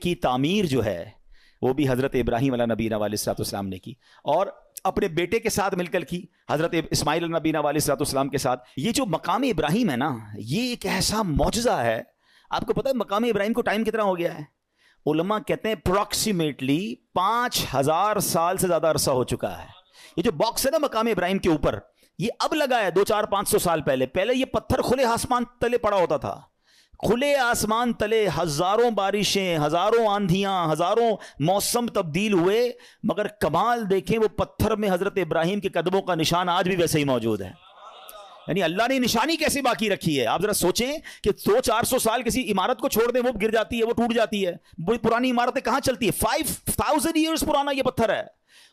کی تعمیر جو ہے وہ بھی حضرت ابراہیم علیہ نبینا علیہ السلام نے کی، اور اپنے بیٹے کے ساتھ مل کر کی حضرت اسماعیل علیہ نبینا علیہ السلام کے ساتھ۔ یہ جو مقام ابراہیم ہے نا، یہ ایک ایسا معجزہ ہے۔ آپ کو پتہ ہے مقام ابراہیم کو ٹائم کتنا ہو گیا ہے؟ علماء کہتے ہیں اپروکسیمیٹلی 5000 سال سے زیادہ عرصہ ہو چکا ہے۔ یہ جو باکس ہے نا مقام ابراہیم کے اوپر، یہ اب لگا ہے 200-400-500 سال پہلے یہ پتھر کھلے آسمان تلے پڑا ہوتا تھا، کھلے آسمان تلے ہزاروں بارشیں، ہزاروں آندھیاں، ہزاروں موسم تبدیل ہوئے، مگر کمال دیکھیں وہ پتھر میں حضرت ابراہیم کے قدموں کا نشان آج بھی ویسے ہی موجود ہے۔ یعنی اللہ نے نشانی کیسے باقی رکھی ہے؟ آپ ذرا سوچیں کہ 200-400 سال کسی عمارت کو چھوڑ دیں وہ گر جاتی ہے، وہ ٹوٹ جاتی ہے، وہ پرانی عمارتیں کہاں چلتی ہے؟ 5000 ایئرز پرانا یہ پتھر ہے۔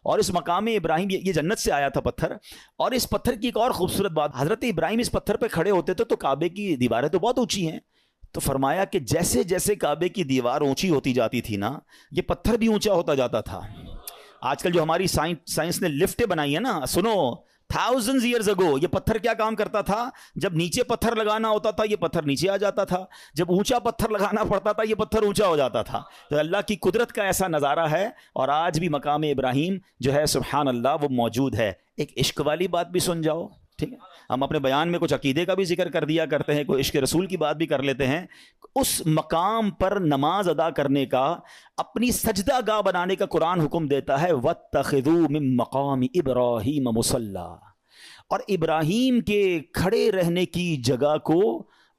اور اس مقام ابراہیم، یہ جنت سے آیا تھا پتھر۔ اور اس پتھر کی ایک اور خوبصورت بات، حضرت ابراہیم اس پتھر پہ کھڑے ہوتے تھے تو کعبے کی دیواریں تو بہت اونچی ہیں، تو فرمایا کہ جیسے جیسے کعبے کی دیوار اونچی ہوتی جاتی تھی نا، یہ پتھر بھی اونچا ہوتا جاتا تھا۔ آج کل جو ہماری سائنس نے لفٹیں بنائی ہیں نا، سنو، thousands years ago یہ پتھر کیا کام کرتا تھا؟ جب نیچے پتھر لگانا ہوتا تھا یہ پتھر نیچے آ جاتا تھا، جب اونچا پتھر لگانا پڑتا تھا یہ پتھر اونچا ہو جاتا تھا۔ تو اللہ کی قدرت کا ایسا نظارہ ہے، اور آج بھی مقام ابراہیم جو ہے سبحان اللہ وہ موجود ہے۔ ایک عشق والی بات بھی سن جاؤ، ٹھیک ہے؟ ہم اپنے بیان میں کچھ عقیدے کا بھی ذکر کر دیا کرتے ہیں، کوئی عشق رسول کی بات بھی کر لیتے ہیں۔ اس مقام پر نماز ادا کرنے کا، اپنی سجدہ گاہ بنانے کا قرآن حکم دیتا ہے، وَاتَّخِذُوا مِن مَّقَامِ إِبْرَاهِيمَ مُصَلًّى، اور ابراہیم کے کھڑے رہنے کی جگہ کو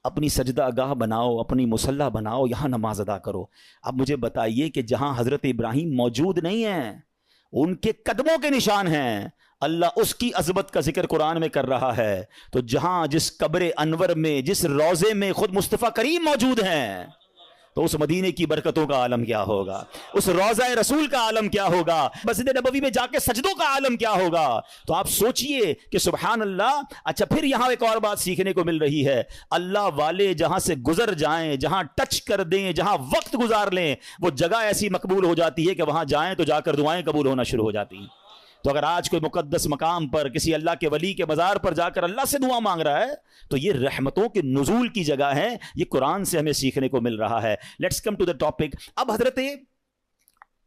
اپنی سجدہ گاہ بناؤ، اپنی مصلی بناؤ، یہاں نماز ادا کرو۔ اب مجھے بتائیے کہ جہاں حضرت ابراہیم موجود نہیں ہیں، ان کے قدموں کے نشان ہیں، اللہ اس کی عظمت کا ذکر قرآن میں کر رہا ہے، تو جہاں جس قبر انور میں، جس روضے میں خود مصطفیٰ کریم موجود ہیں، تو اس مدینے کی برکتوں کا عالم کیا ہوگا، اس روضہ رسول کا عالم کیا ہوگا، مسجد نبوی میں جا کے سجدوں کا عالم کیا ہوگا۔ تو آپ سوچئے کہ سبحان اللہ۔ اچھا، پھر یہاں ایک اور بات سیکھنے کو مل رہی ہے، اللہ والے جہاں سے گزر جائیں، جہاں ٹچ کر دیں، جہاں وقت گزار لیں، وہ جگہ ایسی مقبول ہو جاتی ہے کہ وہاں جائیں تو جا کر دعائیں قبول ہونا شروع ہو جاتی ہیں۔ تو اگر آج کوئی مقدس مقام پر کسی اللہ کے ولی کے مزار پر جا کر اللہ سے دعا مانگ رہا ہے تو یہ رحمتوں کے نزول کی جگہ ہے، یہ قرآن سے ہمیں سیکھنے کو مل رہا ہے۔ Let's come to the topic. اب حضرت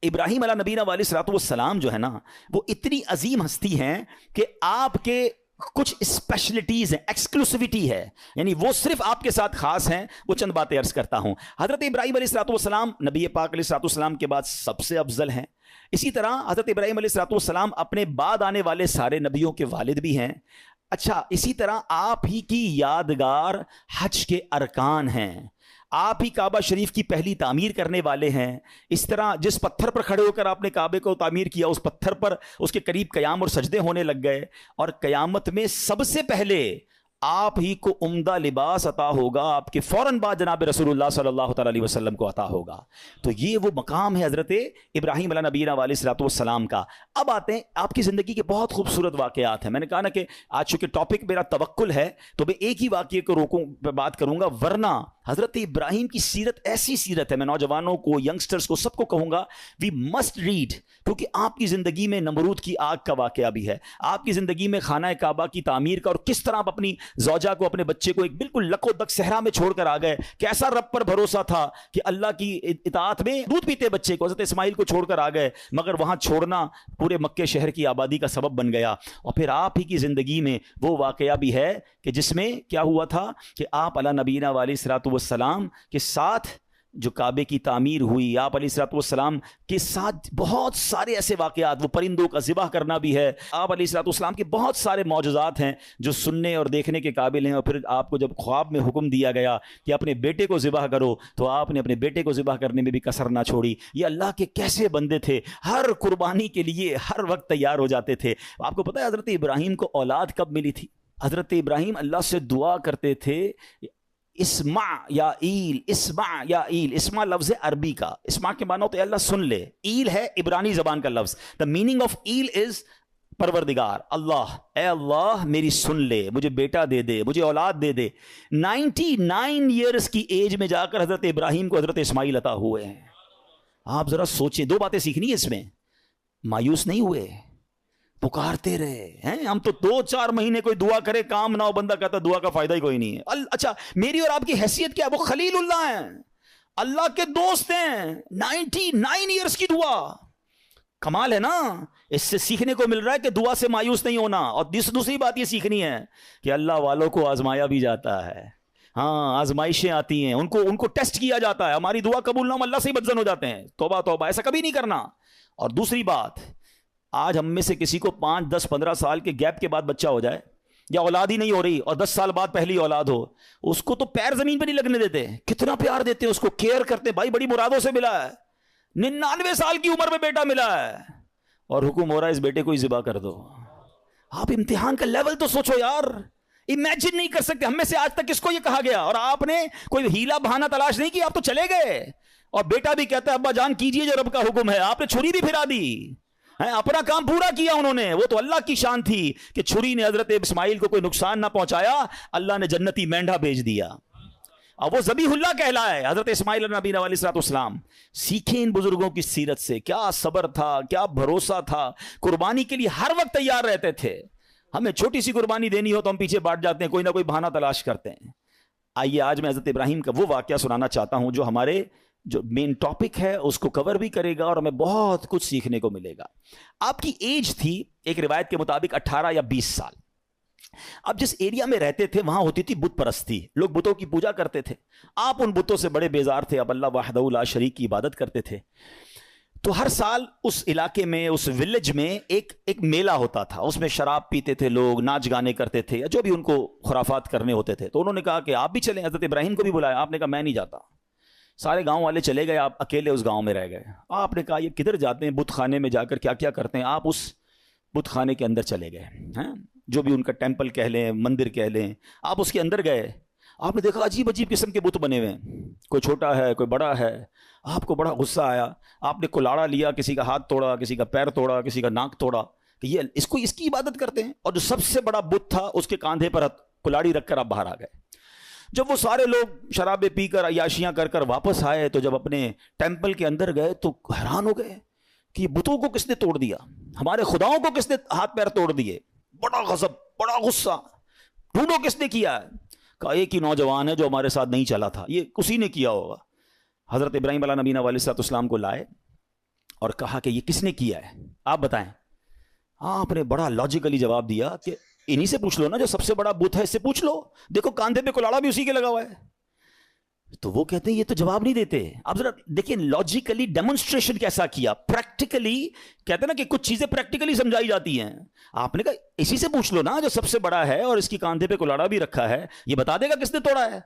ابراہیم علیہ نبینا علیہ السلام جو ہے نا، وہ اتنی عظیم ہستی ہیں کہ آپ کے کچھ اسپیشلٹیز ہیں، ایکسکلوسیوٹی ہے، یعنی وہ صرف آپ کے ساتھ خاص ہیں۔ وہ چند باتیں عرض کرتا ہوں۔ حضرت ابراہیم علیہ السلام نبی پاک علیہ السلام کے بعد سب سے افضل ہیں۔ اسی طرح حضرت ابراہیم علیہ السلام اپنے بعد آنے والے سارے نبیوں کے والد بھی ہیں۔ اچھا، اسی طرح آپ ہی کی یادگار حج کے ارکان ہیں، آپ ہی کعبہ شریف کی پہلی تعمیر کرنے والے ہیں۔ اس طرح جس پتھر پر کھڑے ہو کر آپ نے کعبے کو تعمیر کیا، اس پتھر پر اس کے قریب قیام اور سجدے ہونے لگ گئے، اور قیامت میں سب سے پہلے آپ ہی کو عمدہ لباس عطا ہوگا، آپ کے فوراً بعد جناب رسول اللہ صلی اللہ تعالی علیہ وسلم کو عطا ہوگا۔ تو یہ وہ مقام ہے حضرت ابراہیم علیہ نبینا علیہ السلام کا۔ اب آتے ہیں آپ کی زندگی کے بہت خوبصورت واقعات ہیں۔ میں نے کہا نا کہ آج چونکہ ٹاپک میرا توکل ہے تو میں ایک ہی واقعے کو روکوں پہ بات کروں گا، ورنہ حضرت ابراہیم کی سیرت ایسی سیرت ہے، میں نوجوانوں کو، ینگسٹرز کو، سب کو کہوں گا وی مسٹ ریڈ، کیونکہ آپ کی زندگی میں نمرود کی آگ کا واقعہ بھی ہے، آپ کی زندگی میں خانہ کعبہ کی تعمیر کا، اور کس طرح آپ اپنی زوجہ کو، اپنے بچے کو ایک بالکل لک و دک صحرا میں چھوڑ کر آ گئے۔ کیسا رب پر بھروسہ تھا کہ اللہ کی اطاعت میں دودھ پیتے بچے کو، حضرت اسماعیل کو چھوڑ کر آ گئے، مگر وہاں چھوڑنا پورے مکے شہر کی آبادی کا سبب بن گیا۔ اور پھر آپ ہی کی زندگی میں وہ واقعہ بھی ہے کہ جس میں کیا ہوا تھا کہ آپ علیہ نبینا علیہ السلام کے ساتھ جو کعبے کی تعمیر ہوئی، آپ علیہ السلام کے ساتھ بہت سارے ایسے واقعات، وہ پرندوں کا ذبح کرنا بھی ہے، آپ علیہ السلام کے بہت سارے معجزات ہیں جو سننے اور دیکھنے کے قابل ہیں۔ اور پھر آپ کو جب خواب میں حکم دیا گیا کہ اپنے بیٹے کو ذبح کرو، تو آپ نے اپنے بیٹے کو ذبح کرنے میں بھی کسر نہ چھوڑی۔ یہ اللہ کے کیسے بندے تھے، ہر قربانی کے لیے ہر وقت تیار ہو جاتے تھے۔ آپ کو پتہ ہے حضرت ابراہیم کو اولاد کب ملی تھی؟ حضرت ابراہیم اللہ سے دعا کرتے تھے، اسمع یا ایل، اسمع یا ایل، اسمع لفظ عربی کا، اسمع کے معنی ہوتا ہے اللہ سن لے، ایل ہے عبرانی زبان کا لفظ۔ the meaning of L is پروردگار، اللہ، اے اللہ میری سن لے، مجھے بیٹا دے دے، مجھے اولاد دے دے۔ 99 ایئرز کی ایج میں جا کر حضرت ابراہیم کو حضرت اسماعیل عطا ہوئے ہیں۔ آپ ذرا سوچیں، دو باتیں سیکھنی ہے اس میں، مایوس نہیں ہوئے، پکارتے رہے ہیں۔ ہم تو 2-4 مہینے کوئی دعا کرے کام نہ ہو، بندہ کہتا دعا کا فائدہ ہی کوئی نہیں ہے۔ اچھا، میری اور آپ کی حیثیت کیا ہے؟ وہ خلیل اللہ ہیں، اللہ کے دوست ہیں. 99 ایئرس کی دعا. کمال ہے نا. اس سے سیکھنے کو مل رہا ہے کہ دعا سے مایوس نہیں ہونا. اور دوسری بات یہ سیکھنی ہے کہ اللہ والوں کو آزمایا بھی جاتا ہے. ہاں آزمائشیں آتی ہیں, ان کو ٹیسٹ کیا جاتا ہے. ہماری دعا قبول نہ ہو اللہ سے ہی بدزن ہو جاتے ہیں. توبہ توبہ, ایسا کبھی نہیں کرنا. اور دوسری بات, آج ہم میں سے کسی کو 5 10 15 سال کے گیپ کے بعد بچہ ہو جائے, یا اولاد ہی نہیں ہو رہی اور 10 سال بعد پہلی اولاد ہو, اس کو تو پیر زمین پہ نہیں لگنے دیتے. کتنا پیار دیتے ہیں اس کو, کیئر کرتے. بھائی بڑی مرادوں سے ملا ہے, 99 سال کی عمر میں بیٹا ملا ہے, اور حکم ہو رہا ہے اس بیٹے کو ہی ذبح کر دو. آپ امتحان کا لیول تو سوچو یار. امیجن نہیں کر سکتے. ہم میں سے آج تک کس کو یہ کہا گیا, اور آپ نے کوئی ہیلا بہانہ تلاش نہیں کی, آپ تو چلے گئے. اور بیٹا بھی کہتا ہے ابا جان کیجئے جو رب کا حکم ہے. آپ نے چھری بھی پھرا دی, اپنا کام پورا کیا انہوں نے. وہ تو اللہ کی شان تھی کہ چھری نے حضرت اسماعیل کو کوئی نقصان نہ پہنچایا, اللہ نے جنتی مینڈھا بھیج دیا. اب وہ ذبیح اللہ کہلائے حضرت اسماعیل نبی علیہ السلام. سیکھیں ان بزرگوں کی سیرت سے, کیا صبر تھا, کیا بھروسہ تھا. قربانی کے لیے ہر وقت تیار رہتے تھے. ہمیں چھوٹی سی قربانی دینی ہو تو ہم پیچھے بانٹ جاتے ہیں, کوئی نہ کوئی بہانہ تلاش کرتے ہیں. آئیے آج میں حضرت ابراہیم کا وہ واقعہ سنانا چاہتا ہوں جو ہمارے جو مین ٹاپک ہے اس کو کور بھی کرے گا, اور ہمیں بہت کچھ سیکھنے کو ملے گا. آپ کی ایج تھی ایک روایت کے مطابق 18 یا 20 سال. اب جس ایریا میں رہتے تھے وہاں ہوتی تھی بت پرستی, لوگ بتوں کی پوجا کرتے تھے. آپ ان بتوں سے بڑے بیزار تھے, اب اللہ وحدہ لا شریک کی عبادت کرتے تھے. تو ہر سال اس علاقے میں, اس ولیج میں ایک میلہ ہوتا تھا. اس میں شراب پیتے تھے لوگ, ناچ گانے کرتے تھے, یا جو بھی ان کو خرافات کرنے ہوتے تھے. تو انہوں نے کہا کہ آپ بھی چلیں. حضرت ابراہیم کو بھی بلایا. آپ نے کہا میں نہیں جاتا. سارے گاؤں والے چلے گئے, آپ اکیلے اس گاؤں میں رہ گئے. آپ نے کہا یہ کدھر جاتے ہیں, بت خانے میں جا کر کیا کیا کرتے ہیں. آپ اس بت خانے کے اندر چلے گئے, جو بھی ان کا ٹیمپل کہہ لیں, مندر کہہ لیں. آپ اس کے اندر گئے. آپ نے دیکھا عجیب عجیب قسم کے بت بنے ہوئے ہیں, کوئی چھوٹا ہے کوئی بڑا ہے. آپ کو بڑا غصہ آیا. آپ نے کلاڑا لیا, کسی کا ہاتھ توڑا, کسی کا پیر توڑا, کسی کا ناک توڑا کہ یہ اس کی عبادت کرتے ہیں. اور جو سب سے بڑا بت تھا اس کے کاندھے پر کلاڑی رکھ کر آپ باہر آ گئے. جب وہ سارے لوگ شرابیں پی کر عیاشیاں کر کر واپس آئے تو جب اپنے ٹیمپل کے اندر گئے تو حیران ہو گئے کہ یہ بتوں کو کس نے توڑ دیا, ہمارے خداؤں کو کس نے ہاتھ پیر توڑ دیے. بڑا غضب, بڑا غصہ. ڈھونڈو کس نے کیا ہے. کہا ایک ہی نوجوان ہے جو ہمارے ساتھ نہیں چلا تھا, یہ اسی نے کیا ہوگا. حضرت ابراہیم علیہ نبینا علیہ السلام کو لائے اور کہا کہ یہ کس نے کیا ہے, آپ بتائیں. آپ نے بڑا لاجیکلی جواب دیا کہ انہی سے پوچھ لو نا, جو سب سے بڑا بت ہے اس سے پوچھ لو, دیکھو کاندھے پہ کلاڑا بھی اسی کے لگا ہوا ہے. تو وہ کہتے ہیں یہ تو جواب نہیں دیتے. اب ذرا دیکھیں لاجیکلی ڈیمونسٹریشن کیسا کیا. پریکٹیکلی کہتے ہیں نا کہ کچھ چیزیں پریکٹیکلی سمجھائی جاتی ہیں. آپ نے کہا اسی سے پوچھ لو نا جو سب سے بڑا ہے اور اس کی کاندھے پہ کلاڑا بھی رکھا ہے, یہ بتا دے گا کس نے توڑا ہے.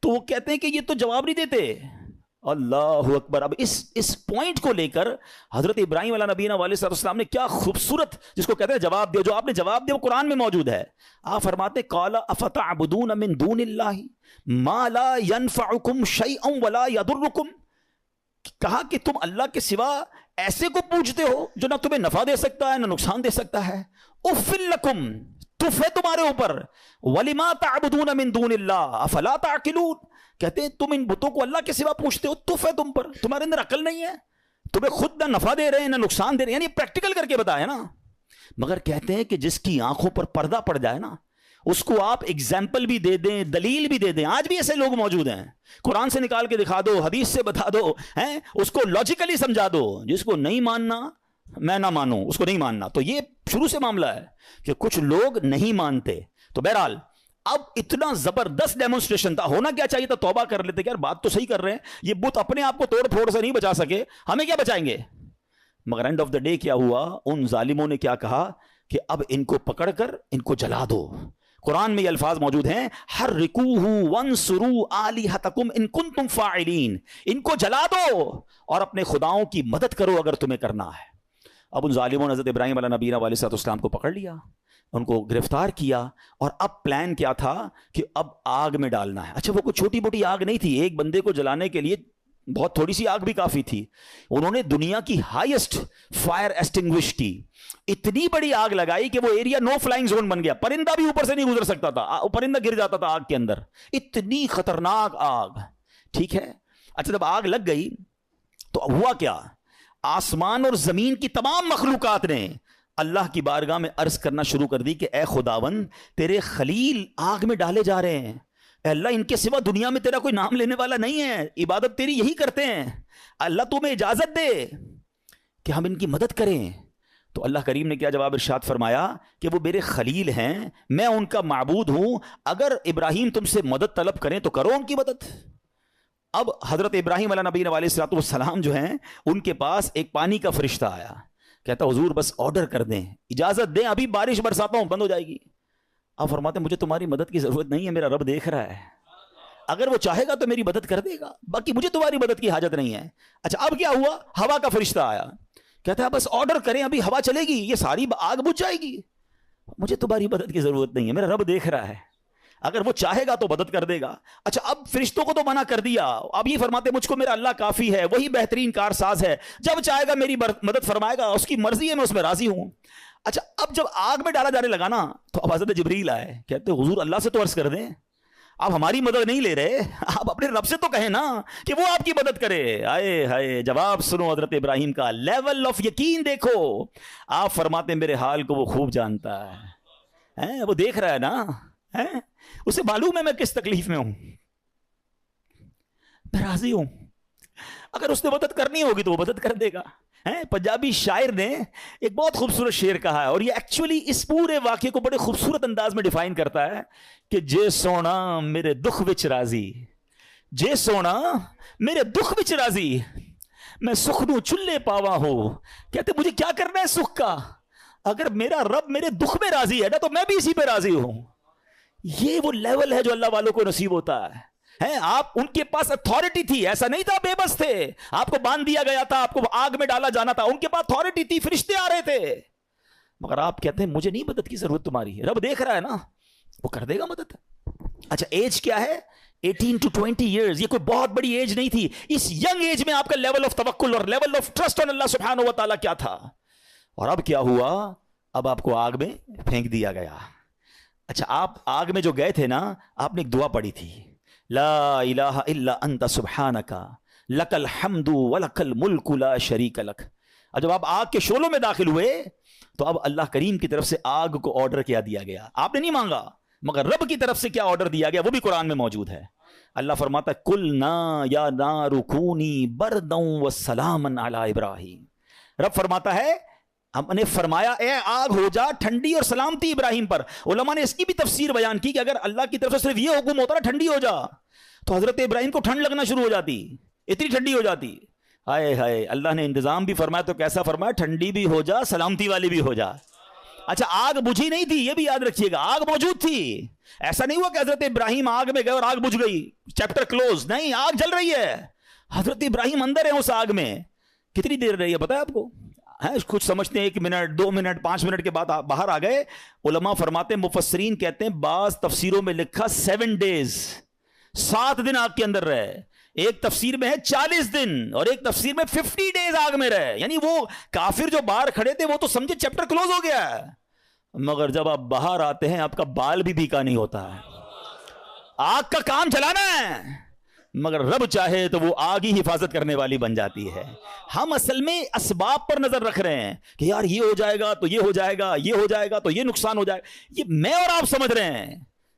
تو وہ کہتے ہیں کہ یہ تو جواب نہیں دیتے. اللہ اکبر. اب اس پوائنٹ کو لے کر حضرت ابراہیم علیہ نبینا علیہ السلام نے کیا خوبصورت, جس کو کہتے ہیں جواب دیا, جو آپ نے جواب دیا وہ قرآن میں موجود ہے. آپ فرماتے قال افتعبدون من دون اللہ ما لا ينفعکم شیئا ولا یضرکم. کہا کہ تم اللہ کے سوا ایسے کو پوجتے ہو جو نہ تمہیں نفع دے سکتا ہے نہ نقصان دے سکتا ہے. اف لکم, تف ہے تمہارے اوپر. ولما تعبدون من دون اللہ افلا تعقلون. کہتے ہیں تم ان بتوں کو اللہ کے سوا پوچھتے ہو, تف ہے تم پر, تمہارے اندر عقل نہیں ہے, تمہیں خود نہ نفع دے رہے ہیں نہ نقصان دے رہے ہیں. یعنی پریکٹیکل کر کے بتایا نا. مگر کہتے ہیں کہ جس کی آنکھوں پر پردہ پڑ جائے نا اس کو آپ ایگزامپل بھی دے دیں, دلیل بھی دے دیں. آج بھی ایسے لوگ موجود ہیں, قرآن سے نکال کے دکھا دو, حدیث سے بتا دو, اس کو لاجیکلی سمجھا دو. جس کو نہیں ماننا میں نہ مانوں, اس کو نہیں ماننا. تو یہ شروع سے معاملہ ہے کہ کچھ لوگ نہیں مانتے. تو بہرحال اب اتنا زبردست ڈیمونسٹریشن تھا, ہونا کیا چاہیے تھا, توبہ کر لیتے کہ یار بات تو صحیح کر رہے ہیں, یہ بت اپنے آپ کو توڑ پھوڑ سے نہیں بچا سکے, ہمیں کیا بچائیں گے. مگر اینڈ آف دا ڈے کیا ہوا, ان ظالموں نے کیا کہا کہ اب ان کو پکڑ کر ان کو جلا دو. قرآن میں یہ الفاظ موجود ہیں, حرقوہ وانصروا آلہتکم ان کنتم فاعلین. ان کو جلا دو اور اپنے خداؤں کی مدد کرو اگر تمہیں کرنا ہے. اب ان ظالموں نے حضرت ابراہیم علیہ نبینا علیہ السلام کو پکڑ لیا, ان کو گرفتار کیا, اور اب پلان کیا تھا کہ اب آگ میں ڈالنا ہے. اچھا وہ کوئی چھوٹی موٹی آگ نہیں تھی, ایک بندے کو جلانے کے لیے بہت تھوڑی سی آگ بھی کافی تھی. انہوں نے دنیا کی ہائیسٹ فائر ایسٹنگوش کی, اتنی بڑی آگ لگائی کہ وہ ایریا نو فلائنگ زون بن گیا, پرندہ بھی اوپر سے نہیں گزر سکتا تھا, پرندہ گر جاتا تھا آگ کے اندر, اتنی خطرناک آگ. ٹھیک ہے, اچھا جب آگ لگ گئی تو ہوا کیا, آسمان اور زمین کی تمام مخلوقات نے اللہ کی بارگاہ میں عرض کرنا شروع کر دی کہ اے خداوند تیرے خلیل آگ میں ڈالے جا رہے ہیں, اے اللہ ان کے سوا دنیا میں تیرا کوئی نام لینے والا نہیں ہے, عبادت تیری یہی کرتے ہیں, اللہ تمہیں اجازت دے کہ ہم ان کی مدد کریں. تو اللہ کریم نے کیا جواب ارشاد فرمایا کہ وہ میرے خلیل ہیں, میں ان کا معبود ہوں, اگر ابراہیم تم سے مدد طلب کریں تو کرو ان کی مدد. اب حضرت ابراہیم علیہ نبی علیہ الصلوۃ والسلام جو ہیں ان کے پاس ایک پانی کا فرشتہ آیا, کہتا حضور بس آرڈر کر دیں, اجازت دیں, ابھی بارش برساتا ہوں, بند ہو جائے گی. آپ فرماتے ہیں مجھے تمہاری مدد کی ضرورت نہیں ہے, میرا رب دیکھ رہا ہے, اگر وہ چاہے گا تو میری مدد کر دے گا, باقی مجھے تمہاری مدد کی حاجت نہیں ہے. اچھا اب کیا ہوا, ہوا کا فرشتہ آیا, کہتا ہے بس آرڈر کریں, ابھی ہوا چلے گی, یہ ساری آگ بجھ جائے گی, مجھے تمہاری مدد کی ضرورت نہیں ہے, میرا رب دیکھ رہا ہے, اگر وہ چاہے گا تو مدد کر دے گا. اچھا اب فرشتوں کو تو منع کر دیا, اب یہ فرماتے مجھ کو میرا اللہ کافی ہے, وہی بہترین کارساز ہے, جب چاہے گا میری مدد فرمائے گا, اس کی مرضی ہے, میں اس میں راضی ہوں. اچھا اب جب آگ میں ڈالا جانے لگا نا تو اب حضرت جبریل آئے, کہتے حضور اللہ سے تو عرض کر دیں, آپ ہماری مدد نہیں لے رہے, آپ اپنے رب سے تو کہیں نا کہ وہ آپ کی مدد کرے. آئے ہائے, جواب سنو حضرت ابراہیم کا, لیول آف یقین دیکھو. آپ فرماتے میرے حال کو وہ خوب جانتا ہے, وہ دیکھ رہا ہے نا, اسے معلوم ہے میں کس تکلیف میں ہوں, میں راضی ہوں, اگر اس نے مدد کرنی ہوگی تو وہ مدد کر دے گا. پنجابی شاعر نے ایک بہت خوبصورت شعر کہا ہے, اور یہ ایکچولی اس پورے واقعے کو بڑے خوبصورت انداز میں ڈیفائن کرتا ہے کہ جے سونا میرے دکھ وچ راضی, جے سونا میرے دکھ وچ راضی, میں سکھ نو چلے پاوا ہو. کہتے مجھے کیا کرنا ہے سکھ کا, اگر میرا رب میرے دکھ میں راضی ہے نا تو میں بھی اسی پہ راضی ہوں. یہ وہ لیول ہے جو اللہ والوں کو نصیب ہوتا ہے. آپ ان کے پاس اتھارٹی تھی, ایسا نہیں تھا بے بس تھے, آپ کو باندھ دیا گیا تھا, آپ کو آگ میں ڈالا جانا تھا, ان کے پاس اتھارٹی تھی, فرشتے آ رہے تھے, مگر آپ کہتے ہیں مجھے نہیں مدد کی ضرورت تمہاری, رب دیکھ رہا ہے نا, وہ کر دے گا مدد. اچھا ایج کیا ہے, 18 to 20 years, یہ کوئی بہت بڑی ایج نہیں تھی. اس ینگ ایج میں آپ کا لیول آف توکل اور لیول آف ٹرسٹ آن اللہ سبحانہ و تعالیٰ کیا تھا. اور اب کیا ہوا, اب آپ کو آگ میں پھینک دیا گیا. اچھا آپ آگ میں جو گئے تھے نا, آپ نے ایک دعا پڑھی تھی, لا الہ الا انت سبحانک لک الحمد ولک الملک لا شریک لک. اور جب آپ آگ کے شعلوں میں داخل ہوئے تو اب اللہ کریم کی طرف سے آگ کو آرڈر کیا دیا گیا. آپ نے نہیں مانگا, مگر رب کی طرف سے کیا آرڈر دیا گیا وہ بھی قرآن میں موجود ہے. اللہ فرماتا ہے قلنا یا نار کونی بردا وسلاما علی ابراہیم. رب فرماتا ہے ہم نے فرمایا اے آگ ہو جا ٹھنڈی اور سلامتی ابراہیم پر. علماء نے اس کی بھی تفسیر بیان کی کہ اگر اللہ کی طرف سے صرف یہ حکم ہوتا نا ٹھنڈی ہو جا, تو حضرت ابراہیم کو ٹھنڈ لگنا شروع ہو جاتی, اتنی ٹھنڈی ہو جاتی. ہائے ہائے, اللہ نے انتظام بھی فرمایا تو کیسا فرمایا, ٹھنڈی بھی ہو جا سلامتی والی بھی ہو جا. اچھا آگ بجھی نہیں تھی, یہ بھی یاد رکھیے گا, آگ موجود تھی. ایسا نہیں ہوا کہ حضرت ابراہیم آگ میں گئے اور آگ بجھ گئی, چیپٹر کلوز, نہیں, آگ جل رہی ہے, حضرت ابراہیم اندر ہیں اس آگ میں. کتنی دیر رہی ہے پتا ہے آپ کو, کچھ سمجھتے ہیں 1 منٹ 2 منٹ 5 منٹ کے بعد باہر آ گئے. علماء فرماتے ہیں, مفسرین کہتے ہیں, بعض تفسیروں میں لکھا 7 days, 7 دن آگ کے اندر رہے. ایک تفسیر میں ہے 40 دن اور ایک تفسیر میں 50 days آگ میں رہے. یعنی وہ کافر جو باہر کھڑے تھے وہ تو سمجھے چیپٹر کلوز ہو گیا ہے, مگر جب آپ باہر آتے ہیں آپ کا بال بھی بھیکا نہیں ہوتا ہے. آگ کا کام چلانا ہے, مگر رب چاہے تو وہ آگ ہی حفاظت کرنے والی بن جاتی ہے. ہم اصل میں اسباب پر نظر رکھ رہے ہیں کہ یار یہ ہو جائے گا تو یہ ہو جائے گا, یہ ہو جائے گا تو یہ نقصان ہو جائے گا. یہ میں اور آپ سمجھ رہے ہیں,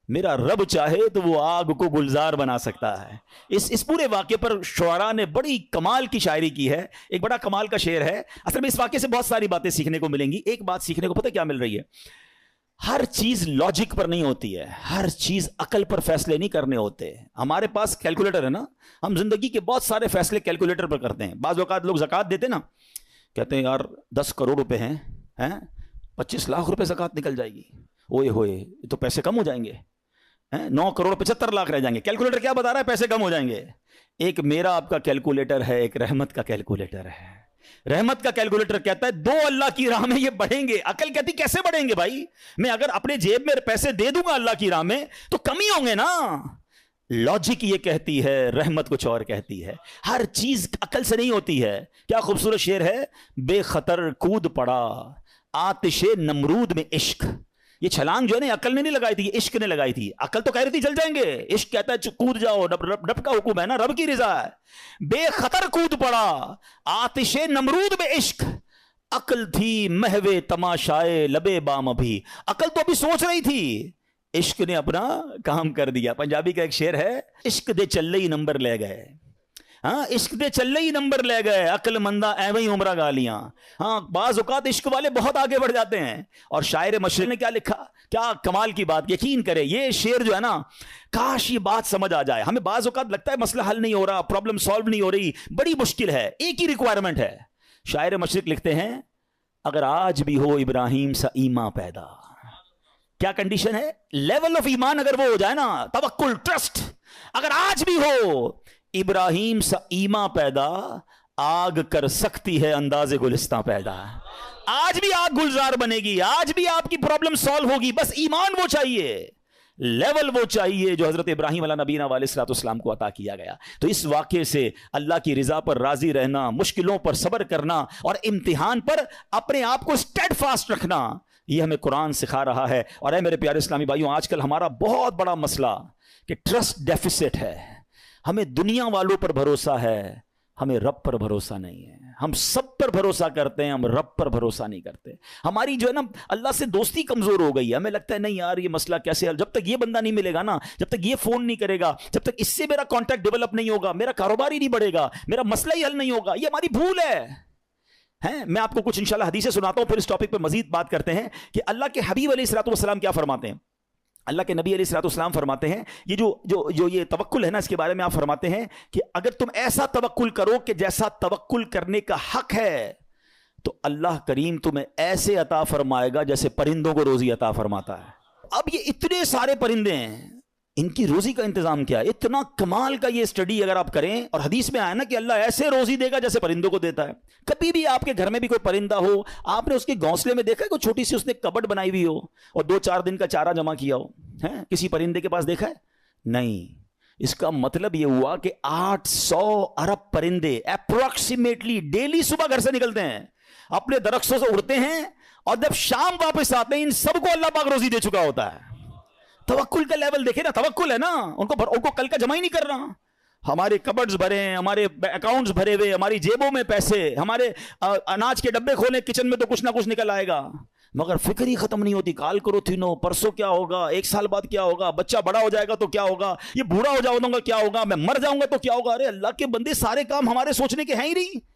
میرا رب چاہے تو وہ آگ کو گلزار بنا سکتا ہے. اس پورے واقعے پر شعراء نے بڑی کمال کی شاعری کی ہے. ایک بڑا کمال کا شعر ہے. اصل میں اس واقعے سے بہت ساری باتیں سیکھنے کو ملیں گی. ایک بات سیکھنے کو پتہ کیا مل رہی ہے, ہر چیز لاجک پر نہیں ہوتی ہے, ہر چیز عقل پر فیصلے نہیں کرنے ہوتے. ہمارے پاس کیلکولیٹر ہے نا, ہم زندگی کے بہت سارے فیصلے کیلکولیٹر پر کرتے ہیں. بعض اوقات لوگ زکوٰۃ دیتے نا, کہتے ہیں یار 10 کروڑ روپے ہیں, 25 لاکھ روپے زکوٰۃ نکل جائے گی, اوئے ہوئے یہ تو پیسے کم ہو جائیں گے, 9 کروڑ 75 لاکھ رہ جائیں گے. کیلکولیٹر کیا بتا رہا ہے, پیسے کم ہو جائیں گے. ایک میرا آپ کا کیلکولیٹر ہے, ایک رحمت کا کیلکولیٹر ہے. رحمت کا کیلکولیٹر کہتا ہے 2 اللہ کی راہ میں یہ بڑھیں گے. عقل کہتی کیسے بڑھیں گے بھائی, میں اگر اپنے جیب میں پیسے دے دوں گا اللہ کی راہ میں تو کم ہی ہوں گے نا. لاجک یہ کہتی ہے, رحمت کچھ اور کہتی ہے. ہر چیز عقل سے نہیں ہوتی ہے. کیا خوبصورت شعر ہے, بے خطر کود پڑا آتش نمرود میں عشق. یہ چھلانگ جو ہے نا عقل نے نہیں لگائی تھی, یہ عشق نے لگائی تھی. عقل تو کہہ رہی تھی جل جائیں گے, عشق کہتا ہے کود جاؤ, رب کا حکم ہے نا, رب کی رضا ہے. بے خطر کود پڑا آتش نمرود میں عشق, عقل تھی محو تماشائے لبے بام. ابھی عقل تو ابھی سوچ رہی تھی عشق نے اپنا کام کر دیا. پنجابی کا ایک شعر ہے, عشق دے چلے ہی نمبر لے گئے. ہاں, عشق دے چلے ہی نمبر لے گئے, عقل مندہ ایویں عمرہ گالیاں. ہاں, بعض اوقات عشق والے بہت آگے بڑھ جاتے ہیں. اور شاعر مشرق نے کیا لکھا, کیا کمال کی بات. یقین کرے یہ شعر جو ہے نا, کاش یہ بات سمجھ آ جائے. ہمیں بعض اوقات لگتا ہے مسئلہ حل نہیں ہو رہا, پرابلم سالو نہیں ہو رہی, بڑی مشکل ہے, ایک ہی ریکوائرمنٹ ہے. شاعر مشرق لکھتے ہیں, اگر آج بھی ہو ابراہیم سا ایمان پیدا. کیا کنڈیشن ہے؟ لیول آف ایمان اگر وہ ہو جائے نا, توکل, ٹرسٹ, اگر آج بھی ہو ابراہیم سا ایمان پیدا, آگ کر سکتی ہے انداز گلستان پیدا. آج بھی آگ گلزار بنے گی, آج بھی آپ کی پرابلم سالو ہوگی, بس ایمان وہ چاہیے, لیول وہ چاہیے جو حضرت ابراہیم علیہ نبینا علیہ الصلوۃ والسلام کو عطا کیا گیا. تو اس واقعے سے اللہ کی رضا پر راضی رہنا, مشکلوں پر صبر کرنا اور امتحان پر اپنے آپ کو اسٹیڈ فاسٹ رکھنا, یہ ہمیں قرآن سکھا رہا ہے. اور اے میرے پیارے اسلامی بھائیوں, آج کل ہمارا بہت بڑا مسئلہ کہ ٹرسٹ ڈیفیسٹ ہے. ہمیں دنیا والوں پر بھروسہ ہے, ہمیں رب پر بھروسہ نہیں ہے. ہم سب پر بھروسہ کرتے ہیں, ہم رب پر بھروسہ نہیں کرتے. ہماری جو ہے نا اللہ سے دوستی کمزور ہو گئی ہے. ہمیں لگتا ہے نہیں یار یہ مسئلہ کیسے حل, جب تک یہ بندہ نہیں ملے گا نا, جب تک یہ فون نہیں کرے گا, جب تک اس سے میرا کانٹیکٹ ڈیولپ نہیں ہوگا, میرا کاروبار ہی نہیں بڑھے گا, میرا مسئلہ ہی حل نہیں ہوگا. یہ ہماری بھول ہے. میں آپ کو کچھ انشاءاللہ حدیثیں سناتا ہوں, پھر اس ٹاپک پہ مزید بات کرتے ہیں کہ اللہ کے حبیب علیہ الصلوۃ والسلام کیا فرماتے ہیں. اللہ کے نبی علیہ الصلوۃ والسلام فرماتے ہیں, یہ جو یہ توکل ہے نا, اس کے بارے میں آپ فرماتے ہیں کہ اگر تم ایسا توکل کرو کہ جیسا توکل کرنے کا حق ہے, تو اللہ کریم تمہیں ایسے عطا فرمائے گا جیسے پرندوں کو روزی عطا فرماتا ہے. اب یہ اتنے سارے پرندے ہیں, ان کی روزی کا انتظام کیا ہے؟ اتنا کمال کا یہ اسٹڈی اگر آپ کریں, اور حدیث میں آیا نا کہ اللہ ایسے روزی دے گا جیسے پرندوں کو دیتا ہے. کبھی بھی آپ کے گھر میں بھی کوئی پرندہ ہو, آپ نے اس کے گھونسلے میں دیکھا ہے کوئی چھوٹی سی اس نے کبٹ بنائی ہوئی ہو اور 2-4 دن کا چارہ جمع کیا ہو؟ کسی پرندے کے پاس دیکھا ہے؟ نہیں. اس کا مطلب یہ ہوا کہ 800 ارب پرندے اپروکسیمیٹلی ڈیلی صبح گھر سے نکلتے ہیں, اپنے درختوں سے اڑتے ہیں, اور جب شام واپس آتے ہیں ان سب کو اللہ پاک روزی دے چکا ہوتا ہے. توکل کا لیول دیکھیں نا, توکل ہے نا, ان کو کل کا جمع ہی نہیں کرنا. ہمارے کبڈز بھرے ہیں, ہمارے اکاؤنٹس بھرے ہوئے, ہماری جیبوں میں پیسے, ہمارے اناج کے ڈبے کھولے کچن میں تو کچھ نہ کچھ نکل آئے گا, مگر فکر ہی ختم نہیں ہوتی. کال کرو تھینو, پرسوں کیا ہوگا, 1 سال بعد کیا ہوگا, بچہ بڑا ہو جائے گا تو کیا ہوگا, یہ بوڑھا ہو جاؤں گا کیا ہوگا, میں مر جاؤں گا تو کیا ہوگا. ارے اللہ کے بندے, سارے کام ہمارے سوچنے کے ہیں ہی نہیں.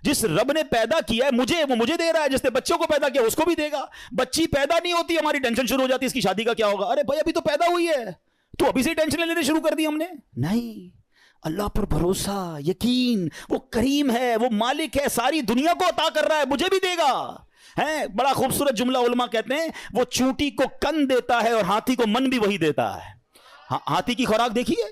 جس رب نے پیدا کیا ہے مجھے, وہ مجھے دے رہا ہے. جس نے بچوں کو پیدا کیا اس کو بھی دے گا. بچی پیدا نہیں ہوتی, ہماری ٹینشن شروع ہو جاتی ہے اس کی شادی کا کیا ہوگا. ارے بھائی ابھی تو پیدا ہوئی ہے, تو ابھی سے ٹینشن لینے شروع کر دی ہم نے. نہیں, اللہ پر بھروسہ, یقین, وہ کریم ہے, وہ مالک ہے, ساری دنیا کو عطا کر رہا ہے, مجھے بھی دے گا. بڑا خوبصورت جملہ علماء کہتے ہیں, وہ چونٹی کو کن دیتا ہے اور ہاتھی کو من بھی وہی دیتا ہے. ہاتھی کی خوراک دیکھیے,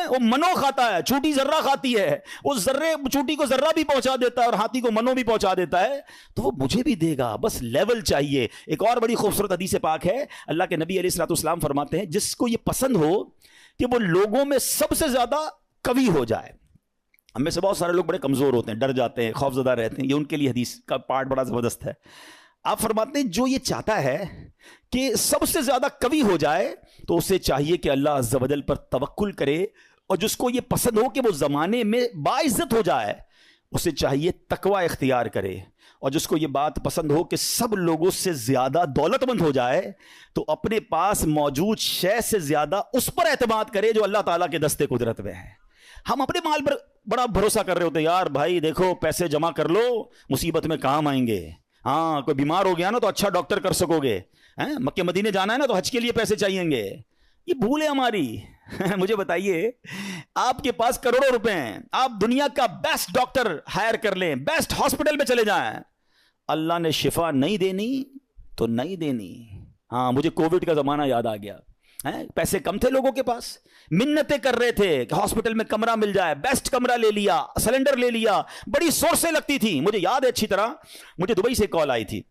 وہ منو کھاتا ہے, چونٹی ذرہ کھاتی ہے, وہ ذرے چونٹی کو ذرہ بھی پہنچا دیتا ہے اور ہاتھی کو منو بھی پہنچا دیتا ہے, تو وہ مجھے بھی دے گا, بس لیول چاہیے. ایک اور بڑی خوبصورت حدیث پاک ہے, اللہ کے نبی علیہ الصلوۃ والسلام فرماتے ہیں, جس کو یہ پسند ہو کہ وہ لوگوں میں سب سے زیادہ قوی ہو جائے. ہم میں سے بہت سارے لوگ بڑے کمزور ہوتے ہیں, ڈر جاتے ہیں, خوفزدہ رہتے ہیں, یہ ان کے لیے حدیث کا پارٹ بڑا زبردست ہے. آپ فرماتے ہیں جو یہ چاہتا ہے کہ سب سے زیادہ قوی ہو جائے, تو اسے چاہیے کہ اللہ عز و جل پر توکل کرے, اور جس کو یہ پسند ہو کہ وہ زمانے میں باعزت ہو جائے, اسے چاہیے تقوی اختیار کرے. اور جس کو یہ بات پسند ہو کہ سب لوگوں سے زیادہ دولت مند ہو جائے, تو اپنے پاس موجود شے سے زیادہ اس پر اعتماد کرے جو اللہ تعالیٰ کے دستے قدرت میں ہے. ہم اپنے مال پر بڑا بھروسہ کر رہے ہوتے ہیں, یار بھائی دیکھو پیسے جمع کر لو, مصیبت میں کام آئیں گے. ہاں, کوئی بیمار ہو گیا نا تو اچھا ڈاکٹر کر سکو گے, مکہ مدینے جانا ہے نا تو حج کے لیے پیسے چاہیے گے. یہ بھول ہے ہماری. مجھے بتائیے, آپ کے پاس کروڑوں روپے ہیں, آپ دنیا کا بیسٹ ڈاکٹر ہائر کر لیں, بیسٹ ہاسپٹل میں چلے جائیں, اللہ نے شفا نہیں دینی تو نہیں دینی. ہاں, مجھے کووڈ کا زمانہ یاد آ گیا. پیسے کم تھے لوگوں کے پاس, منتیں کر رہے تھے کہ ہاسپٹل میں کمرہ مل جائے, بیسٹ کمرہ لے لیا, سلنڈر لے لیا, بڑی سورسیں لگتی تھی. مجھے یاد ہے اچھی طرح, مجھے دبئی سے کال آئی تھی,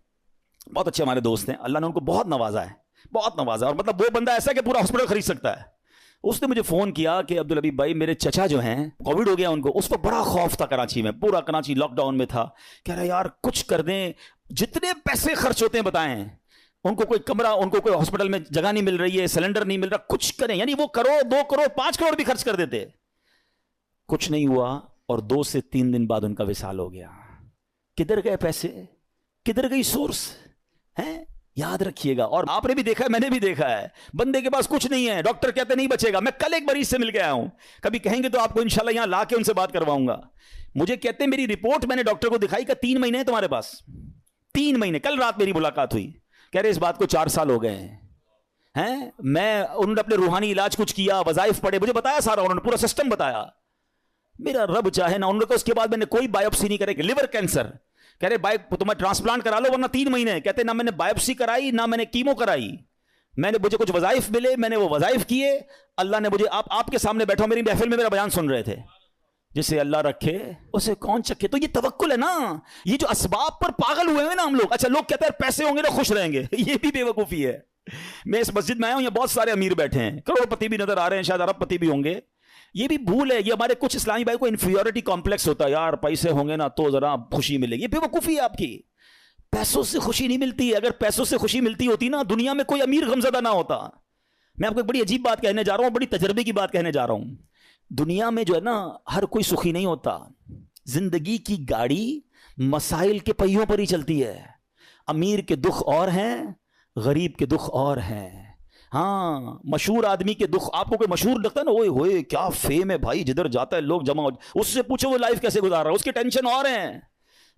بہت اچھے ہمارے دوست ہیں, اللہ نے ان کو بہت نوازا ہے, بہت نوازا, اور مطلب وہ بندہ ایسا کہ پورا ہاسپٹل خرید سکتا ہے. اس نے مجھے فون کیا کہ عبدالحبیب بھائی میرے چچا جو ہیں کووڈ ہو گیا ان کو. اس پر بڑا خوف تھا کراچی میں, پورا کراچی لاک ڈاؤن میں تھا. کہہ رہا یار کچھ کر دیں, جتنے پیسے خرچ ہوتے ہیں بتائیں, ان کو کوئی کمرہ, ان کو کوئی ہاسپٹل میں جگہ نہیں مل رہی ہے, سلنڈر نہیں مل رہا, کچھ کریں. یعنی وہ کروڑ 2 کروڑ 5 کروڑ بھی خرچ کر دیتے, کچھ نہیں ہوا, اور 2 سے 3 دن بعد ان کا وصال ہو گیا. کدھر گئے پیسے, کدھر گئی سورس, یاد رکھیے گا. اور آپ نے بھی دیکھا ہے, میں نے بھی دیکھا ہے, بندے کے پاس کچھ نہیں ہے, ڈاکٹر کہتے نہیں بچے گا. میں کل ایک مریض سے مل کے آیا ہوں, کبھی کہیں گے تو آپ کو انشاءاللہ یہاں لا کے ان سے بات کرواؤں گا. مجھے کہتے ہیں میری رپورٹ میں نے ڈاکٹر کو دکھائی کہ 3 مہینے ہیں تمہارے پاس, 3 مہینے. کل رات میری ملاقات ہوئی, کہہ رہے اس بات کو 4 سال ہو گئے ہیں. میں انہوں نے اپنے روحانی علاج کچھ کیا, وظائف پڑھے, مجھے بتایا سارا, انہوں نے پورا سسٹم بتایا. میرا رب چاہے نا, انہوں نے کہا اس کے بعد میں نے کوئی بایوپسی نہیں کرے, لیور کینسر. کہہ رہے تمہیں ٹرانسپلانٹ کرا لو ورنہ 3 مہینے. کہتے نہ میں نے بایوپسی کرائی نہ میں نے کیمو کرائی, مجھے کچھ وظائف ملے, میں نے وہ وظائف کیے. اللہ نے مجھے, آپ کے سامنے بیٹھا میری محفل میں میرا بیان سن رہے تھے, جسے اللہ رکھے اسے کون چکے. تو یہ توکل ہے نا, یہ جو اسباب پر پاگل ہوئے ہیں نا ہم لوگ. اچھا لوگ کہتے ہیں پیسے ہوں گے تو خوش رہیں گے, یہ بھی بے وقوفی ہے. میں اس مسجد میں آیا ہوں, یہاں بہت سارے امیر بیٹھے ہیں, کروڑ پتی بھی نظر آ رہے ہیں, شاید ارب پتی بھی ہوں گے. یہ بھی بھول ہے, یہ ہمارے کچھ اسلامی بھائی کو انفیریٹی کمپلیکس ہوتا ہے, یار پیسے ہوں گے نا تو ذرا خوشی ملے گی. یہ بے وقوفی ہے آپ کی, پیسوں سے خوشی نہیں ملتی. اگر پیسوں سے خوشی ملتی ہوتی نا, دنیا میں کوئی امیر غمزدہ نہ ہوتا. میں آپ کو ایک بڑی عجیب بات کہنے جا رہا ہوں, بڑی تجربے کی بات کہنے جا رہا ہوں. دنیا میں جو ہے نا, ہر کوئی سخی نہیں ہوتا. زندگی کی گاڑی مسائل کے پہیوں پر ہی چلتی ہے. امیر کے دکھ اور ہیں, غریب کے دکھ اور ہیں. ہاں, مشہور آدمی کے دکھ, آپ کو کوئی مشہور لگتا ہے نا, اوئے ہوئے کیا فیم ہے بھائی, جدھر جاتا ہے لوگ جمع ہو, اس سے پوچھو وہ لائف کیسے گزار رہا ہے, اس کی ٹینشن اور ہیں.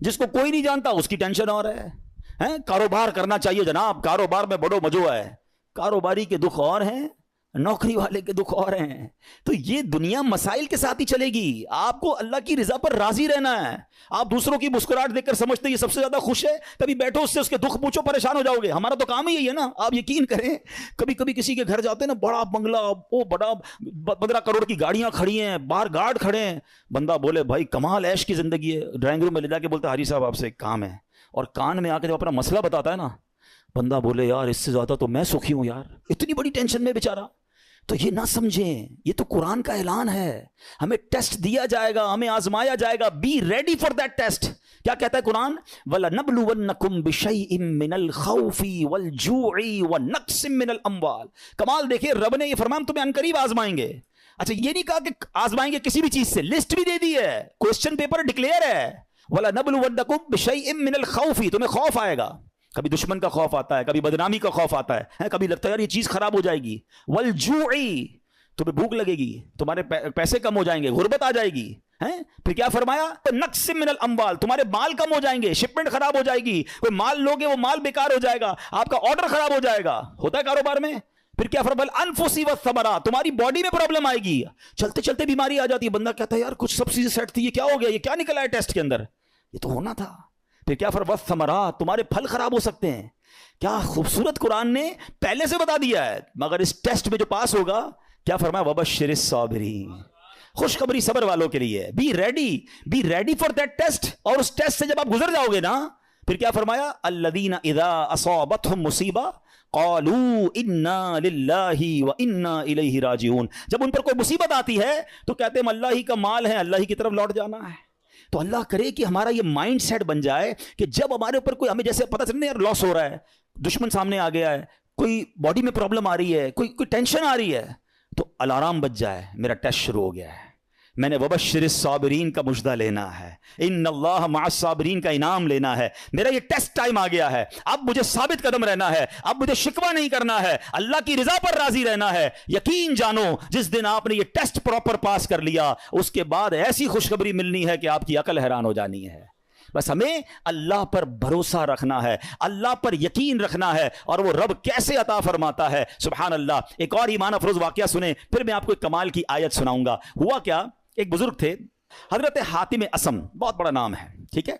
جس کو کوئی نہیں جانتا اس کی ٹینشن اور ہے. کاروبار کرنا چاہیے جناب, کاروبار میں بڑو مزو ہے. کاروباری کے دکھ اور ہیں, نوکری والے کے دکھ اور ہیں. تو یہ دنیا مسائل کے ساتھ ہی چلے گی. آپ کو اللہ کی رضا پر راضی رہنا ہے. آپ دوسروں کی مسکراہٹ دیکھ کر سمجھتے یہ سب سے زیادہ خوش ہے, کبھی بیٹھو اس سے اس کے دکھ پوچھو, پریشان ہو جاؤ گے. ہمارا تو کام ہی یہی ہے نا, آپ یقین کریں. کبھی کبھی کسی کے گھر جاتے ہیں نا, بڑا بنگلہ, وہ بڑا 15 کروڑ کی گاڑیاں کھڑی ہیں, باہر گارڈ کھڑے ہیں. بندہ بولے بھائی کمال عیش کی زندگی ہے, ڈرائنگ روم میں لے جا کے بولتا حاجی صاحب آپ سے ایک کام ہے, اور کان میں آ کے جب اپنا مسئلہ بتاتا ہے نا, بندہ بولے یار اس سے زیادہ تو میں سخی ہوں یار, اتنی بڑی ٹینشن میں بیچارہ. تو یہ نہ سمجھیں, یہ تو قرآن کا اعلان ہے, ہمیں ٹیسٹ دیا جائے گا, ہمیں آزمایا جائے گا. Be ready for that test. کیا کہتا ہے قرآن, وَلَنَبْلُوَنَّكُمْ بِشَيْءٍ مِّنَ الْخَوْفِ وَالْجُوعِ وَنَقْصٍ مِّنَ الْأَمْوَالِ. کمال دیکھیں, رب نے یہ فرمایا ہم تمہیں عنقریب آزمائیں گے. اچھا یہ نہیں کہا کہ آزمائیں گے کسی بھی چیز سے, لسٹ بھی دے دی ہے, کوسچن پیپر ڈکلیئر ہے. وَلَنَبْلُوَنَّكُمْ بِشَيْءٍ مِّنَ الْخَوْفِ, تمہیں خوف آئے گا, کبھی دشمن کا خوف آتا ہے, کبھی بدنامی کا خوف آتا ہے, کبھی لگتا ہے یار یہ چیز خراب ہو جائے گی. والجوع, تمہیں بھوک لگے گی, تمہارے پیسے کم ہو جائیں گے, غربت آ جائے گی. پھر کیا فرمایا, نقص من الاموال, تمہارے مال کم ہو جائیں گے, شپمنٹ خراب ہو جائے گی, کوئی مال لوگے وہ مال بیکار ہو جائے گا, آپ کا آرڈر خراب ہو جائے گا. ہوتا ہے کاروبار میں. پھر کیا فرمایا, انفسی والثمرات, تمہاری باڈی میں پرابلم آئے گی, چلتے چلتے بیماری آ جاتی ہے. بندہ کہتا ہے یار کچھ سب چیزیں سیٹ تھی, یہ کیا ہو گیا, یہ کیا نکلا ہے ٹیسٹ کے اندر, یہ تو ہونا تھا. پھر کیا فرمایا, والثمرات, تمہارے پھل خراب ہو سکتے ہیں. کیا خوبصورت قرآن نے پہلے سے بتا دیا ہے. مگر اس ٹیسٹ میں جو پاس ہوگا, کیا فرمایا, وبشر الصابرین, خوشخبری صبر والوں کے لیے. Be ready for that test. اور اس ٹیسٹ سے جب آپ گزر جاؤ گے نا, پھر کیا فرمایا, الذین اذا اصابتهم مصیبہ قالوا انا للہ وانا الیہ راجعون. جب ان پر کوئی مصیبت آتی ہے تو کہتے ہیں ہم اللہ ہی کا مال ہے, اللہ ہی کی طرف لوٹ جانا ہے. تو اللہ کرے کہ ہمارا یہ مائنڈ سیٹ بن جائے کہ جب ہمارے اوپر کوئی, ہمیں جیسے پتہ چلے یار لاس ہو رہا ہے, دشمن سامنے آ گیا ہے, کوئی باڈی میں پرابلم آ رہی ہے, کوئی ٹینشن آ رہی ہے, تو الارم بج جائے, میرا ٹیسٹ شروع ہو گیا ہے, میں نے وبشر الصابرین کا مجدہ لینا ہے, ان اللہ مع الصابرین کا انعام لینا ہے. میرا یہ ٹیسٹ ٹائم آ گیا ہے, اب مجھے ثابت قدم رہنا ہے, اب مجھے شکوہ نہیں کرنا ہے, اللہ کی رضا پر راضی رہنا ہے. یقین جانو جس دن آپ نے یہ ٹیسٹ پراپر پاس کر لیا, اس کے بعد ایسی خوشخبری ملنی ہے کہ آپ کی عقل حیران ہو جانی ہے. بس ہمیں اللہ پر بھروسہ رکھنا ہے, اللہ پر یقین رکھنا ہے, اور وہ رب کیسے عطا فرماتا ہے. سبحان اللہ. ایک اور ایمان افروز واقعہ سنیں, پھر میں آپ کو ایک کمال کی آیت سناؤں گا. ہوا کیا, ایک بزرگ تھے حضرت حاتم اسم, بہت بڑا نام ہے, ٹھیک ہے.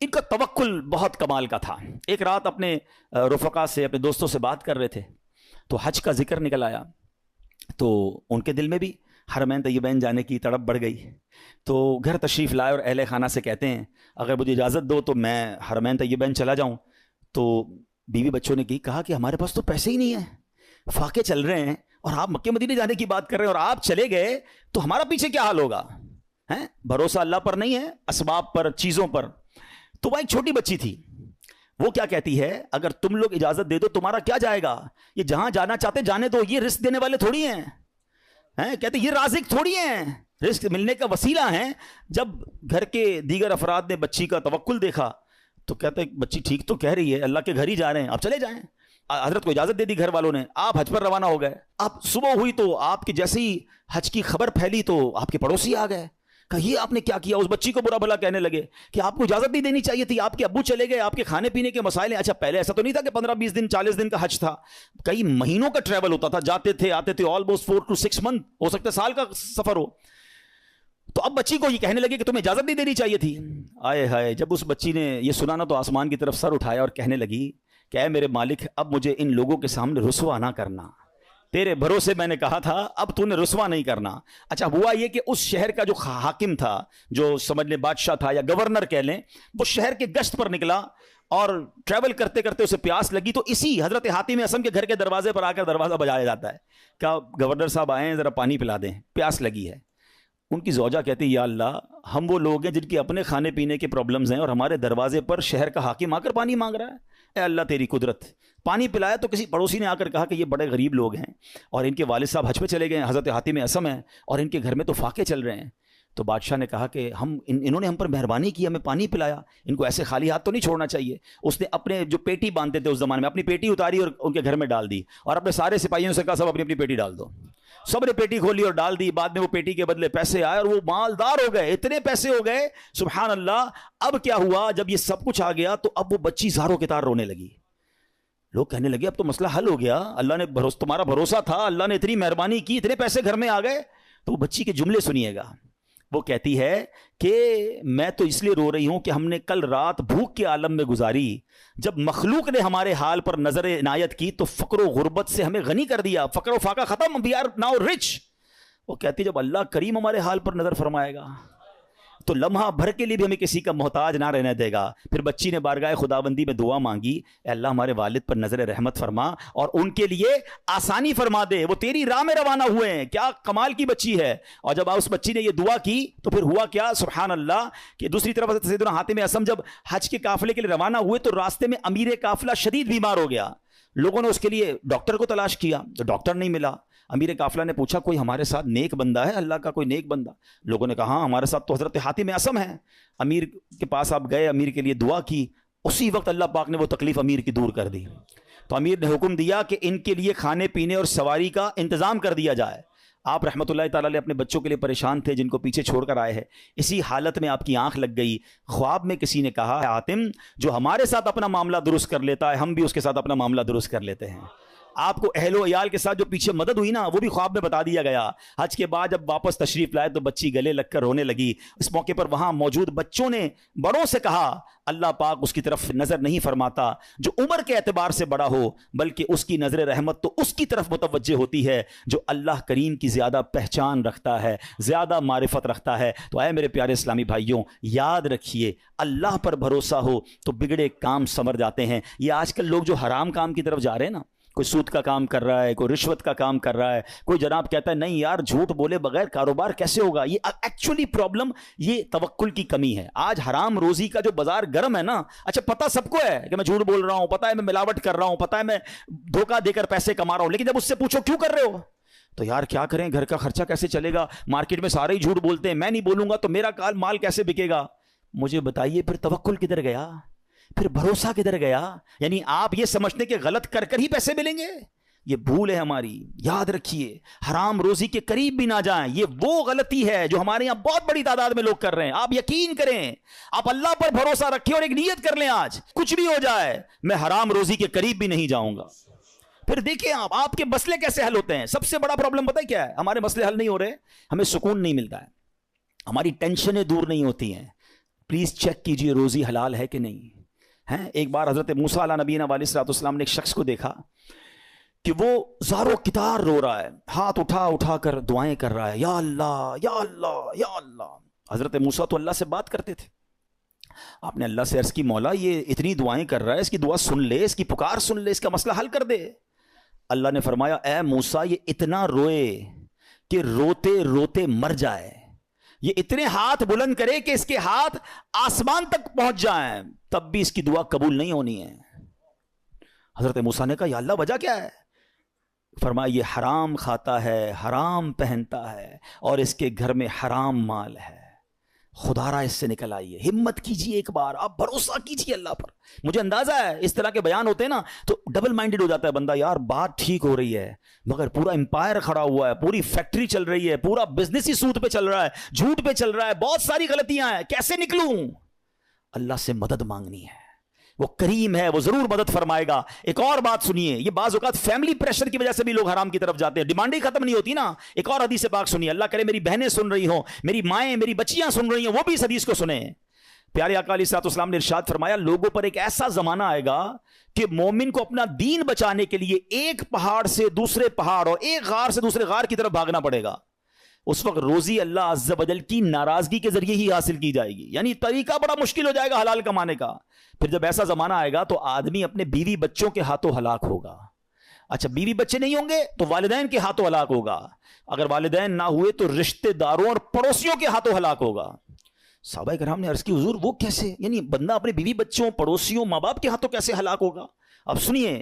ان کا توکل بہت کمال کا تھا. ایک رات اپنے رفقا سے, اپنے دوستوں سے بات کر رہے تھے, تو حج کا ذکر نکل آیا, تو ان کے دل میں بھی حرمین طیبین جانے کی تڑپ بڑھ گئی. تو گھر تشریف لائے اور اہل خانہ سے کہتے ہیں اگر مجھے اجازت دو تو میں حرمین طیبین چلا جاؤں. تو بیوی بچوں نے کہا کہ ہمارے پاس تو پیسے ہی نہیں ہیں, فاقے چل رہے ہیں, اور آپ مکہ مدینے جانے کی بات کر رہے ہیں, اور آپ چلے گئے تو ہمارا پیچھے کیا حال ہوگا. بھروسہ اللہ پر نہیں ہے, اسباب پر, چیزوں پر. تو وہ ایک چھوٹی بچی تھی, وہ کیا کہتی ہے, اگر تم لوگ اجازت دے دو تمہارا کیا جائے گا, یہ جہاں جانا چاہتے جانے دو, یہ رزق دینے والے تھوڑی ہیں. کہتے یہ رازق تھوڑی ہیں, رزق ملنے کا وسیلہ ہیں. جب گھر کے دیگر افراد نے بچی کا توکل دیکھا تو کہتے ہیں بچی ٹھیک تو کہہ رہی ہے، اللہ کے گھر ہی جا رہے ہیں، آپ چلے جائیں۔ حضرت کو اجازت دے دی گھر والوں نے، آپ حج پر روانہ ہو گئے۔ اب صبح ہوئی تو آپ کی جیسے ہی حج کی خبر پھیلی تو آپ کے پڑوسی آ گئے، کہا یہ آپ نے کیا کیا؟ اس بچی کو برا بھلا کہنے لگے کہ آپ کو اجازت نہیں دینی چاہیے تھی، آپ کے ابو چلے گئے، آپ کے کھانے پینے کے مسائل ہیں۔ اچھا پہلے ایسا تو نہیں تھا کہ 15-20 دن 40 دن کا حج تھا، کئی مہینوں کا ٹریول ہوتا تھا، جاتے تھے آتے تھے، آلموسٹ 4 to 6 month، ہو سکتا ہے سال کا سفر ہو۔ تو اب بچی کو یہ کہنے لگے کہ تمہیں اجازت نہیں دینی چاہیے تھی۔ آئے ہائے، جب اس بچی نے یہ سنا نا تو آسمان کی طرف سر اٹھایا اور کہنے لگی کہ اے میرے مالک، اب مجھے ان لوگوں کے سامنے رسوا نہ کرنا، تیرے بھروسے میں نے کہا تھا، اب تو نے رسوا نہیں کرنا۔ اچھا ہوا یہ کہ اس شہر کا جو حاکم تھا، جو سمجھ لیں بادشاہ تھا یا گورنر کہہ لیں، وہ شہر کے گشت پر نکلا اور ٹریول کرتے کرتے اسے پیاس لگی، تو اسی حضرت حاتم اصم کے گھر کے دروازے پر آ کر دروازہ بجایا جاتا ہے، کہا گورنر صاحب آئے ہیں، ذرا پانی پلا دیں، پیاس لگی ہے۔ ان کی زوجہ کہتی یا اللہ، ہم وہ لوگ ہیں جن کے اپنے کھانے پینے کے پرابلمز ہیں اور ہمارے دروازے پر شہر کا حاکم آ کر پانی مانگ رہا ہے، اے اللہ تیری قدرت۔ پانی پلایا تو کسی پڑوسی نے آ کر کہا کہ یہ بڑے غریب لوگ ہیں اور ان کے والد صاحب حج پہ چلے گئے ہیں، حضرت حاتم اصم ہیں، اور ان کے گھر میں تو فاقے چل رہے ہیں۔ تو بادشاہ نے کہا کہ انہوں نے ہم پر مہربانی کی، ہمیں پانی پلایا، ان کو ایسے خالی ہاتھ تو نہیں چھوڑنا چاہیے۔ اس نے اپنے جو پیٹی باندھتے تھے اس زمانے میں، اپنی پیٹی اتاری اور ان کے گھر میں ڈال دی، اور اپنے سارے سپاہیوں سے کہا سب اپنی اپنی پیٹی ڈال دو۔ سب نے پیٹی کھولی اور ڈال دی، بعد میں وہ پیٹی کے بدلے پیسے آئے اور وہ مالدار ہو گئے، اتنے پیسے ہو گئے سبحان اللہ۔ اب کیا ہوا، جب یہ سب کچھ آ گیا تو اب وہ بچی زاروں کے تار رونے لگی۔ لوگ کہنے لگے اب تو مسئلہ حل ہو گیا، اللہ نے تمہارا بھروسہ تھا، اللہ نے اتنی مہربانی کی، اتنے پیسے گھر میں آ گئے۔ تو وہ بچی کے جملے سنیے گا، وہ کہتی ہے کہ میں تو اس لیے رو رہی ہوں کہ ہم نے کل رات بھوک کے عالم میں گزاری، جب مخلوق نے ہمارے حال پر نظر عنایت کی تو فقر و غربت سے ہمیں غنی کر دیا، فقر و فاقہ ختم، وی آر ناؤ رچ۔ وہ کہتی جب اللہ کریم ہمارے حال پر نظر فرمائے گا تو لمحہ بھر کے لیے بھی ہمیں کسی کا محتاج نہ رہنے دے گا۔ پھر بچی نے بارگاہ خداوندی میں دعا مانگی، اے اللہ ہمارے والد پر نظر رحمت فرما اور ان کے لیے آسانی فرما دے، وہ تیری راہ میں روانہ ہوئے ہیں۔ کیا کمال کی بچی ہے۔ اور جب اس بچی نے یہ دعا کی تو پھر ہوا کیا سبحان اللہ کہ دوسری طرف سیدنا حاتم اصم جب حج کے قافلے کے لیے روانہ ہوئے تو راستے میں امیر قافلہ شدید بیمار ہو گیا۔ لوگوں نے اس کے لیے ڈاکٹر کو تلاش کیا تو ڈاکٹر نہیں ملا۔ امیر قافلہ نے پوچھا کوئی ہمارے ساتھ نیک بندہ ہے، اللہ کا کوئی نیک بندہ؟ لوگوں نے کہا ہاں ہمارے ساتھ تو حضرت حاتم اصم ہے۔ امیر کے پاس آپ گئے، امیر کے لیے دعا کی، اسی وقت اللہ پاک نے وہ تکلیف امیر کی دور کر دی۔ تو امیر نے حکم دیا کہ ان کے لیے کھانے پینے اور سواری کا انتظام کر دیا جائے۔ آپ رحمۃ اللہ تعالی اپنے بچوں کے لیے پریشان تھے جن کو پیچھے چھوڑ کر آئے ہیں، اسی حالت میں آپ کی آنکھ لگ گئی، خواب میں کسی نے کہا حاتم جو ہمارے ساتھ اپنا معاملہ درست کر لیتا ہے ہم بھی اس کے ساتھ اپنا معاملہ درست کر لیتے ہیں۔ آپ کو اہل و عیال کے ساتھ جو پیچھے مدد ہوئی نا وہ بھی خواب میں بتا دیا گیا۔ حج کے بعد جب واپس تشریف لائے تو بچی گلے لگ کر رونے لگی۔ اس موقع پر وہاں موجود بچوں نے بڑوں سے کہا اللہ پاک اس کی طرف نظر نہیں فرماتا جو عمر کے اعتبار سے بڑا ہو، بلکہ اس کی نظر رحمت تو اس کی طرف متوجہ ہوتی ہے جو اللہ کریم کی زیادہ پہچان رکھتا ہے، زیادہ معرفت رکھتا ہے۔ تو اے میرے پیارے اسلامی بھائیوں، یاد رکھیے اللہ پر بھروسہ ہو تو بگڑے کام سنور جاتے ہیں۔ یہ آج کل لوگ جو حرام کام کی طرف جا رہے ہیں نا، کوئی سود کا کام کر رہا ہے، کوئی رشوت کا کام کر رہا ہے، کوئی جناب کہتا ہے نہیں یار جھوٹ بولے بغیر کاروبار کیسے ہوگا، یہ ایکچولی پرابلم یہ توکل کی کمی ہے۔ آج حرام روزی کا جو بازار گرم ہے نا، اچھا پتہ سب کو ہے کہ میں جھوٹ بول رہا ہوں، پتہ ہے میں ملاوٹ کر رہا ہوں، پتہ ہے میں دھوکہ دے کر پیسے کما رہا ہوں، لیکن جب اس سے پوچھو کیوں کر رہے ہو تو یار کیا کریں، گھر کا خرچہ کیسے چلے گا، مارکیٹ میں سارے ہی جھوٹ بولتے ہیں، میں نہیں بولوں گا تو میرا مال کیسے بکے گا۔ مجھے بتائیے پھر توکل کدھر گیا، پھر بھروسہ کدھر گیا؟ یعنی آپ یہ سمجھتے کہ غلط کر کر ہی پیسے ملیں گے، یہ بھول ہے ہماری۔ یاد رکھیے حرام روزی کے قریب بھی نہ جائیں، یہ وہ غلطی ہے جو ہمارے یہاں بہت بڑی تعداد میں لوگ کر رہے ہیں۔ آپ یقین کریں، آپ اللہ پر بھروسہ رکھیں اور ایک نیت کر لیں آج کچھ بھی ہو جائے میں حرام روزی کے قریب بھی نہیں جاؤں گا۔ پھر دیکھیں آپ کے مسئلے کیسے حل ہوتے ہیں۔ سب سے بڑا پرابلم پتہ ہے کیا ہے؟ ہمارے مسئلے حل نہیں ہو رہے، ہمیں سکون نہیں ملتا ہے، ہماری ٹینشنیں دور نہیں ہوتی ہیں۔ پلیز چیک کیجئے روزی حلال ہے کہ نہیں ہے۔ ایک بار حضرت موسیٰ علیہ نبینا علیہ السلام نے ایک شخص کو دیکھا کہ وہ زارو کتار رو رہا ہے، ہاتھ اٹھا کر دعائیں کر رہا ہے، یا اللہ یا اللہ یا اللہ۔ حضرت موسیٰ تو اللہ سے بات کرتے تھے، آپ نے اللہ سے عرض کی مولا یہ اتنی دعائیں کر رہا ہے، اس کی دعا سن لے، اس کی پکار سن لے، اس کا مسئلہ حل کر دے۔ اللہ نے فرمایا اے موسیٰ یہ اتنا روئے کہ روتے روتے مر جائے، یہ اتنے ہاتھ بلند کرے کہ اس کے ہاتھ آسمان تک پہنچ جائیں، تب بھی اس کی دعا قبول نہیں ہونی ہے۔ حضرت موسیٰ نے کہا یا اللہ وجہ کیا ہے؟ فرمایا یہ حرام کھاتا ہے، حرام پہنتا ہے اور اس کے گھر میں حرام مال ہے۔ خدا را اس سے نکل آئیے, ہمت کیجیے, ایک بار آپ بھروسہ کیجیے اللہ پر. مجھے اندازہ ہے اس طرح کے بیان ہوتے ہیں نا تو ڈبل مائنڈڈ ہو جاتا ہے بندہ, یار بات ٹھیک ہو رہی ہے مگر پورا امپائر کھڑا ہوا ہے, پوری فیکٹری چل رہی ہے, پورا بزنس ہی سود پہ چل رہا ہے, جھوٹ پہ چل رہا ہے, بہت ساری غلطیاں ہیں, کیسے نکلوں؟ اللہ سے مدد مانگنی ہے, وہ کریم ہے, وہ ضرور مدد فرمائے گا. ایک اور بات سنیے, یہ بعض اوقات فیملی پریشر کی وجہ سے بھی لوگ حرام کی طرف جاتے ہیں, ڈیمانڈ ہی ختم نہیں ہوتی نا. ایک اور حدیث پاک سنیے, اللہ کرے میری بہنیں سن رہی ہوں, میری مائیں, میری بچیاں سن رہی ہیں, وہ بھی اس حدیث کو سنیں. پیارے آقا علیہ الصلوۃ والسلام نے ارشاد فرمایا, لوگوں پر ایک ایسا زمانہ آئے گا کہ مومن کو اپنا دین بچانے کے لیے ایک پہاڑ سے دوسرے پہاڑ اور ایک غار سے دوسرے غار کی طرف بھاگنا پڑے گا. اس وقت روزی اللہ عز و جل کی ناراضگی کے ذریعے ہی حاصل کی جائے گی, یعنی طریقہ بڑا مشکل ہو جائے گا حلال کمانے کا. پھر جب ایسا زمانہ آئے گا تو آدمی اپنے بیوی بچوں کے ہاتھوں ہلاک ہوگا. اچھا, بیوی بچے نہیں ہوں گے تو والدین کے ہاتھوں ہلاک ہوگا, اگر والدین نہ ہوئے تو رشتہ داروں اور پڑوسیوں کے ہاتھوں ہلاک ہوگا. صحابہ کرام نے عرض کی, حضور وہ کیسے, یعنی بندہ اپنے بیوی بچوں, پڑوسیوں, ماں باپ کے ہاتھوں کیسے ہلاک ہوگا؟ اب سنیے,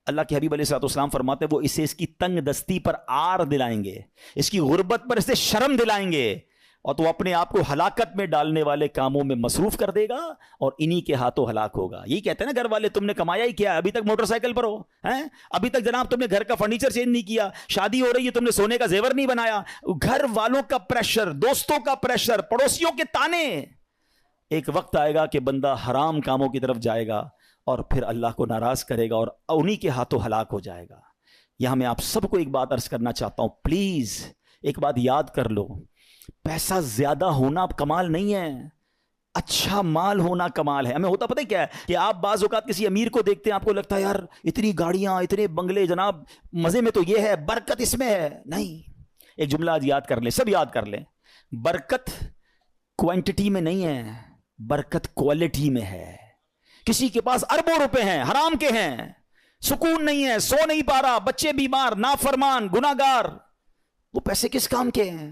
اللہ کے حبیب علیہ الصلوۃ والسلام فرماتے ہیں وہ اسے اس کی تنگ دستی پر عار دلائیں گے, اس کی غربت پر اسے شرم دلائیں گے, اور تو اپنے آپ کو ہلاکت میں ڈالنے والے کاموں میں مصروف کر دے گا اور انہی کے ہاتھوں ہلاک ہوگا. یہی کہتے ہیں نا گھر والے, تم نے کمایا ہی کیا, ابھی تک موٹر سائیکل پر ہو ہیں, ابھی تک جناب تم نے گھر کا فرنیچر چینج نہیں کیا, شادی ہو رہی ہے تم نے سونے کا زیور نہیں بنایا. گھر والوں کا پریشر, دوستوں کا پریشر, پڑوسیوں کے تانے. ایک وقت آئے گا کہ بندہ حرام کاموں کی طرف جائے گا اور پھر اللہ کو ناراض کرے گا اور انہی کے ہاتھوں ہلاک ہو جائے گا. یہاں میں آپ سب کو ایک بات عرض کرنا چاہتا ہوں, پلیز ایک بات یاد کر لو, پیسہ زیادہ ہونا کمال نہیں ہے, اچھا مال ہونا کمال ہے. ہمیں ہوتا پتہ کیا ہے کہ آپ بعض اوقات کسی امیر کو دیکھتے ہیں, آپ کو لگتا ہے یار اتنی گاڑیاں, اتنے بنگلے, جناب مزے میں تو یہ ہے, برکت اس میں ہے. نہیں, ایک جملہ آج یاد کر لیں, سب یاد کر لیں, برکت کوانٹٹی میں نہیں ہے, برکت کوالٹی میں ہے. کسی کے پاس اربوں روپے ہیں, حرام کے ہیں, سکون نہیں ہے, سو نہیں پا رہا, بچے بیمار, نافرمان, گناہگار, وہ پیسے کس کام کے ہیں؟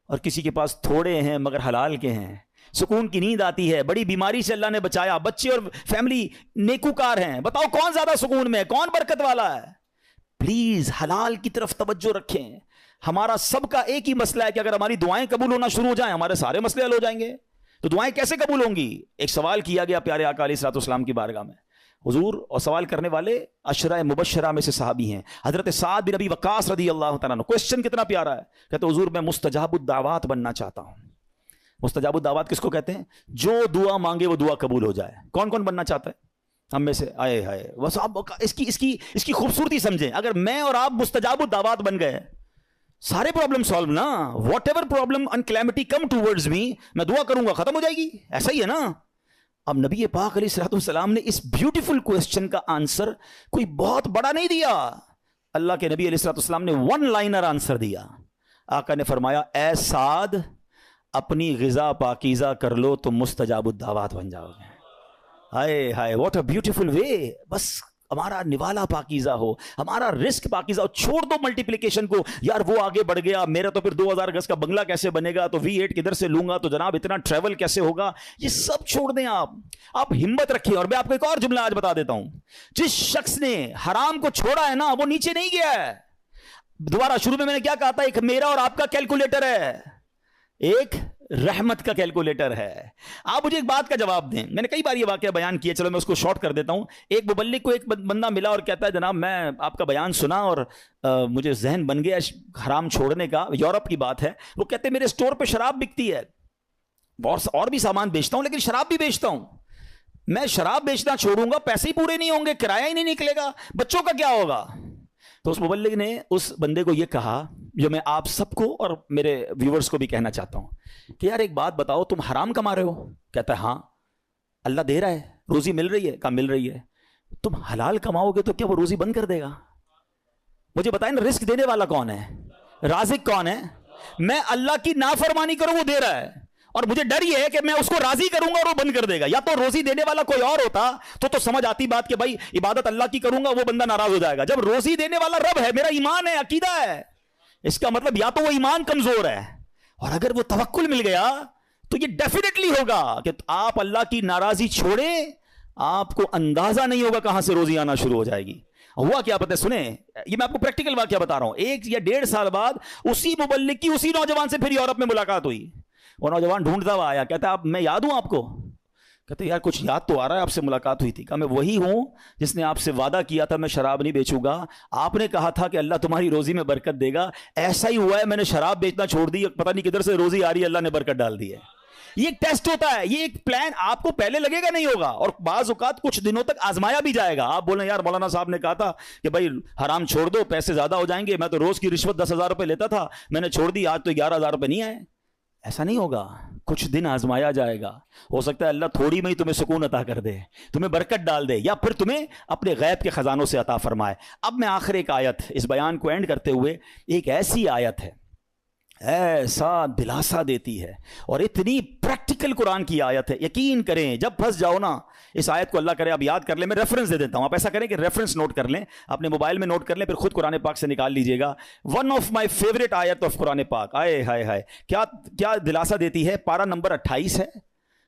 اور کسی کے پاس تھوڑے ہیں مگر حلال کے ہیں, سکون کی نیند آتی ہے, بڑی بیماری سے اللہ نے بچایا, بچے اور فیملی نیکوکار ہیں. بتاؤ کون زیادہ سکون میں ہے, کون برکت والا ہے؟ پلیز حلال کی طرف توجہ رکھیں. ہمارا سب کا ایک ہی مسئلہ ہے کہ اگر ہماری دعائیں قبول ہونا شروع ہو جائیں ہمارے سارے مسئلے حل ہو جائیں گے. تو دعائیں کیسے قبول ہوں گی؟ ایک سوال کیا گیا پیارے آقا علیہ الصلوۃ والسلام کی بارگاہ میں, حضور, اور سوال کرنے والے عشرہ مبشرہ میں سے صحابی ہیں, حضرت سعد بن ابی وقاص رضی اللہ تعالیٰ عنہ. کوسچن کتنا پیارا ہے, کہتے حضور میں مستجاب الدعوات بننا چاہتا ہوں. مستجاب الدعوات کس کو کہتے ہیں؟ جو دعا مانگے وہ دعا قبول ہو جائے. کون کون بننا چاہتا ہے ہم میں سے؟ آئے ہائے, بس آپ اس کی خوبصورتی سمجھیں. اگر میں اور آپ مستجاب الدعوات بن گئے, سارے پرابلم سالو نا, whatever problem and calamity come towards me, میں دعا کروں گا ختم ہو جائے گی. ایسا ہی ہے نا. اب نبی پاک علیہ الصلوۃ والسلام نے اس بیوٹیفل کوسچن کا آنسر کوئی بہت بڑا نہیں دیا. اللہ کے نبی علیہ الصلوۃ والسلام نے ون لائنر آنسر دیا. آقا نے فرمایا, اے سعد, اپنی غذا پاکیزہ کر لو تو مستجاب الدعوات بن جاؤ گے. ہائے ہائے, واٹ اے بیوٹیفل وے. بس ہمارا نوالا پاکیزہ ہو, ہمارا رزق پاکیزہ ہو. چھوڑ دو ملٹیپلیکیشن کو, یار وہ آگے بڑھ گیا, میرا تو پھر 2000 گز کا بنگلہ کیسے بنے گا, تو V8 کدھر سے لوں گا, تو جناب اتنا ٹریول کیسے ہوگا, یہ سب چھوڑ دیں. آپ ہمت رکھیں. اور میں آپ کو ایک اور جملہ آج بتا دیتا ہوں, جس شخص نے حرام کو چھوڑا ہے نا وہ نیچے نہیں گیا ہے. دوبارہ شروع میں نے کیا کہا تھا, ایک میرا اور آپ کا کیلکولیٹر ہے, ایک رحمت کا کیلکولیٹر ہے. آپ مجھے ایک بات کا جواب دیں. میں نے کئی بار یہ واقعہ بیان کیا, چلو میں اس کو شارٹ کر دیتا ہوں. ایک مبلغ کو ایک بندہ ملا اور کہتا ہے, جناب میں آپ کا بیان سنا اور مجھے ذہن بن گیا حرام چھوڑنے کا. یورپ کی بات ہے. وہ کہتے ہیں میرے اسٹور پہ شراب بکتی ہے, اور بھی سامان بیچتا ہوں, لیکن شراب بھی بیچتا ہوں. میں شراب بیچنا چھوڑوں گا, پیسے ہی پورے نہیں ہوں گے, کرایہ ہی نہیں نکلے گا, بچوں کا کیا ہوگا؟ تو اس مبلغ نے اس بندے کو یہ کہا, جو میں آپ سب کو اور میرے ویورز کو بھی کہنا چاہتا ہوں, کہ یار ایک بات بتاؤ, تم حرام کما رہے ہو؟ کہتا ہے ہاں. اللہ دے رہا ہے, روزی مل رہی ہے؟ کہا مل رہی ہے. تم حلال کماؤ گے تو کیا وہ روزی بند کر دے گا؟ مجھے بتائیں نا, رزق دینے والا کون ہے, رازق کون ہے؟ میں اللہ کی نافرمانی کروں وہ دے رہا ہے, اور مجھے ڈر یہ ہے کہ میں اس کو راضی کروں گا اور وہ بند کر دے گا. یا تو روزی دینے والا کوئی اور ہوتا تو سمجھ آتی بات کہ بھائی عبادت اللہ کی کروں گا, وہ بندہ ناراض ہو جائے گا. جب روزی دینے والا رب ہے, میرا ایمان ہے, عقیدہ ہے, اس کا مطلب یا تو وہ ایمان کمزور ہے, اور اگر وہ توکل مل گیا تو یہ ڈیفینیٹلی ہوگا کہ آپ اللہ کی ناراضی چھوڑیں, آپ کو اندازہ نہیں ہوگا کہاں سے روزی آنا شروع ہو جائے گی. ہوا کیا پتہ ہے, سنیں, یہ میں آپ کو پریکٹیکل واقعہ بتا رہا ہوں. 1 یا 1.5 سال بعد اسی مبلغ کی اسی نوجوان سے پھر یورپ میں ملاقات ہوئی. وہ نوجوان ڈھونڈتا ہوا آیا, کہتا آپ میں یاد ہوں آپ کو؟ کہتے یار کچھ یاد تو آ رہا ہے, آپ سے ملاقات ہوئی تھی. کہا میں وہی ہوں جس نے آپ سے وعدہ کیا تھا میں شراب نہیں بیچوں گا, آپ نے کہا تھا کہ اللہ تمہاری روزی میں برکت دے گا, ایسا ہی ہوا ہے, میں نے شراب بیچنا چھوڑ دی, پتہ نہیں کدھر سے روزی آ رہی ہے, اللہ نے برکت ڈال دی ہے. یہ ایک ٹیسٹ ہوتا ہے, یہ ایک پلان آپ کو پہلے لگے گا نہیں ہوگا, اور بعض اوقات کچھ دنوں تک آزمایا بھی جائے گا. آپ بولیں یار مولانا صاحب نے کہا تھا کہ بھائی حرام چھوڑ دو, پیسے زیادہ ہو جائیں گے, میں تو روز کی رشوت 10,000 روپے لیتا تھا, میں نے چھوڑ دی, آج تو 11,000 روپے نہیں آئے. ایسا نہیں ہوگا, کچھ دن آزمایا جائے گا, ہو سکتا ہے اللہ تھوڑی میں ہی تمہیں سکون عطا کر دے, تمہیں برکت ڈال دے, یا پھر تمہیں اپنے غیب کے خزانوں سے عطا فرمائے. اب میں آخر ایک آیت اس بیان کو اینڈ کرتے ہوئے, ایک ایسی آیت ہے ایسا دلاسا دیتی ہے اور اتنی پریکٹیکل قرآن کی آیت ہے, یقین کریں جب پھنس جاؤ نا اس آیت کو, اللہ کرے آپ یاد کر لیں, میں ریفرنس دے دیتا ہوں, آپ ایسا کریں کہ ریفرنس نوٹ کر لیں, اپنے موبائل میں نوٹ کر لیں, پھر خود قرآن پاک سے نکال لیجئے گا. ون آف مائی فیوریٹ آیت آف قرآن پاک, آئے ہائے ہائے کیا دلاسا دیتی ہے. پارہ نمبر 28 ہے,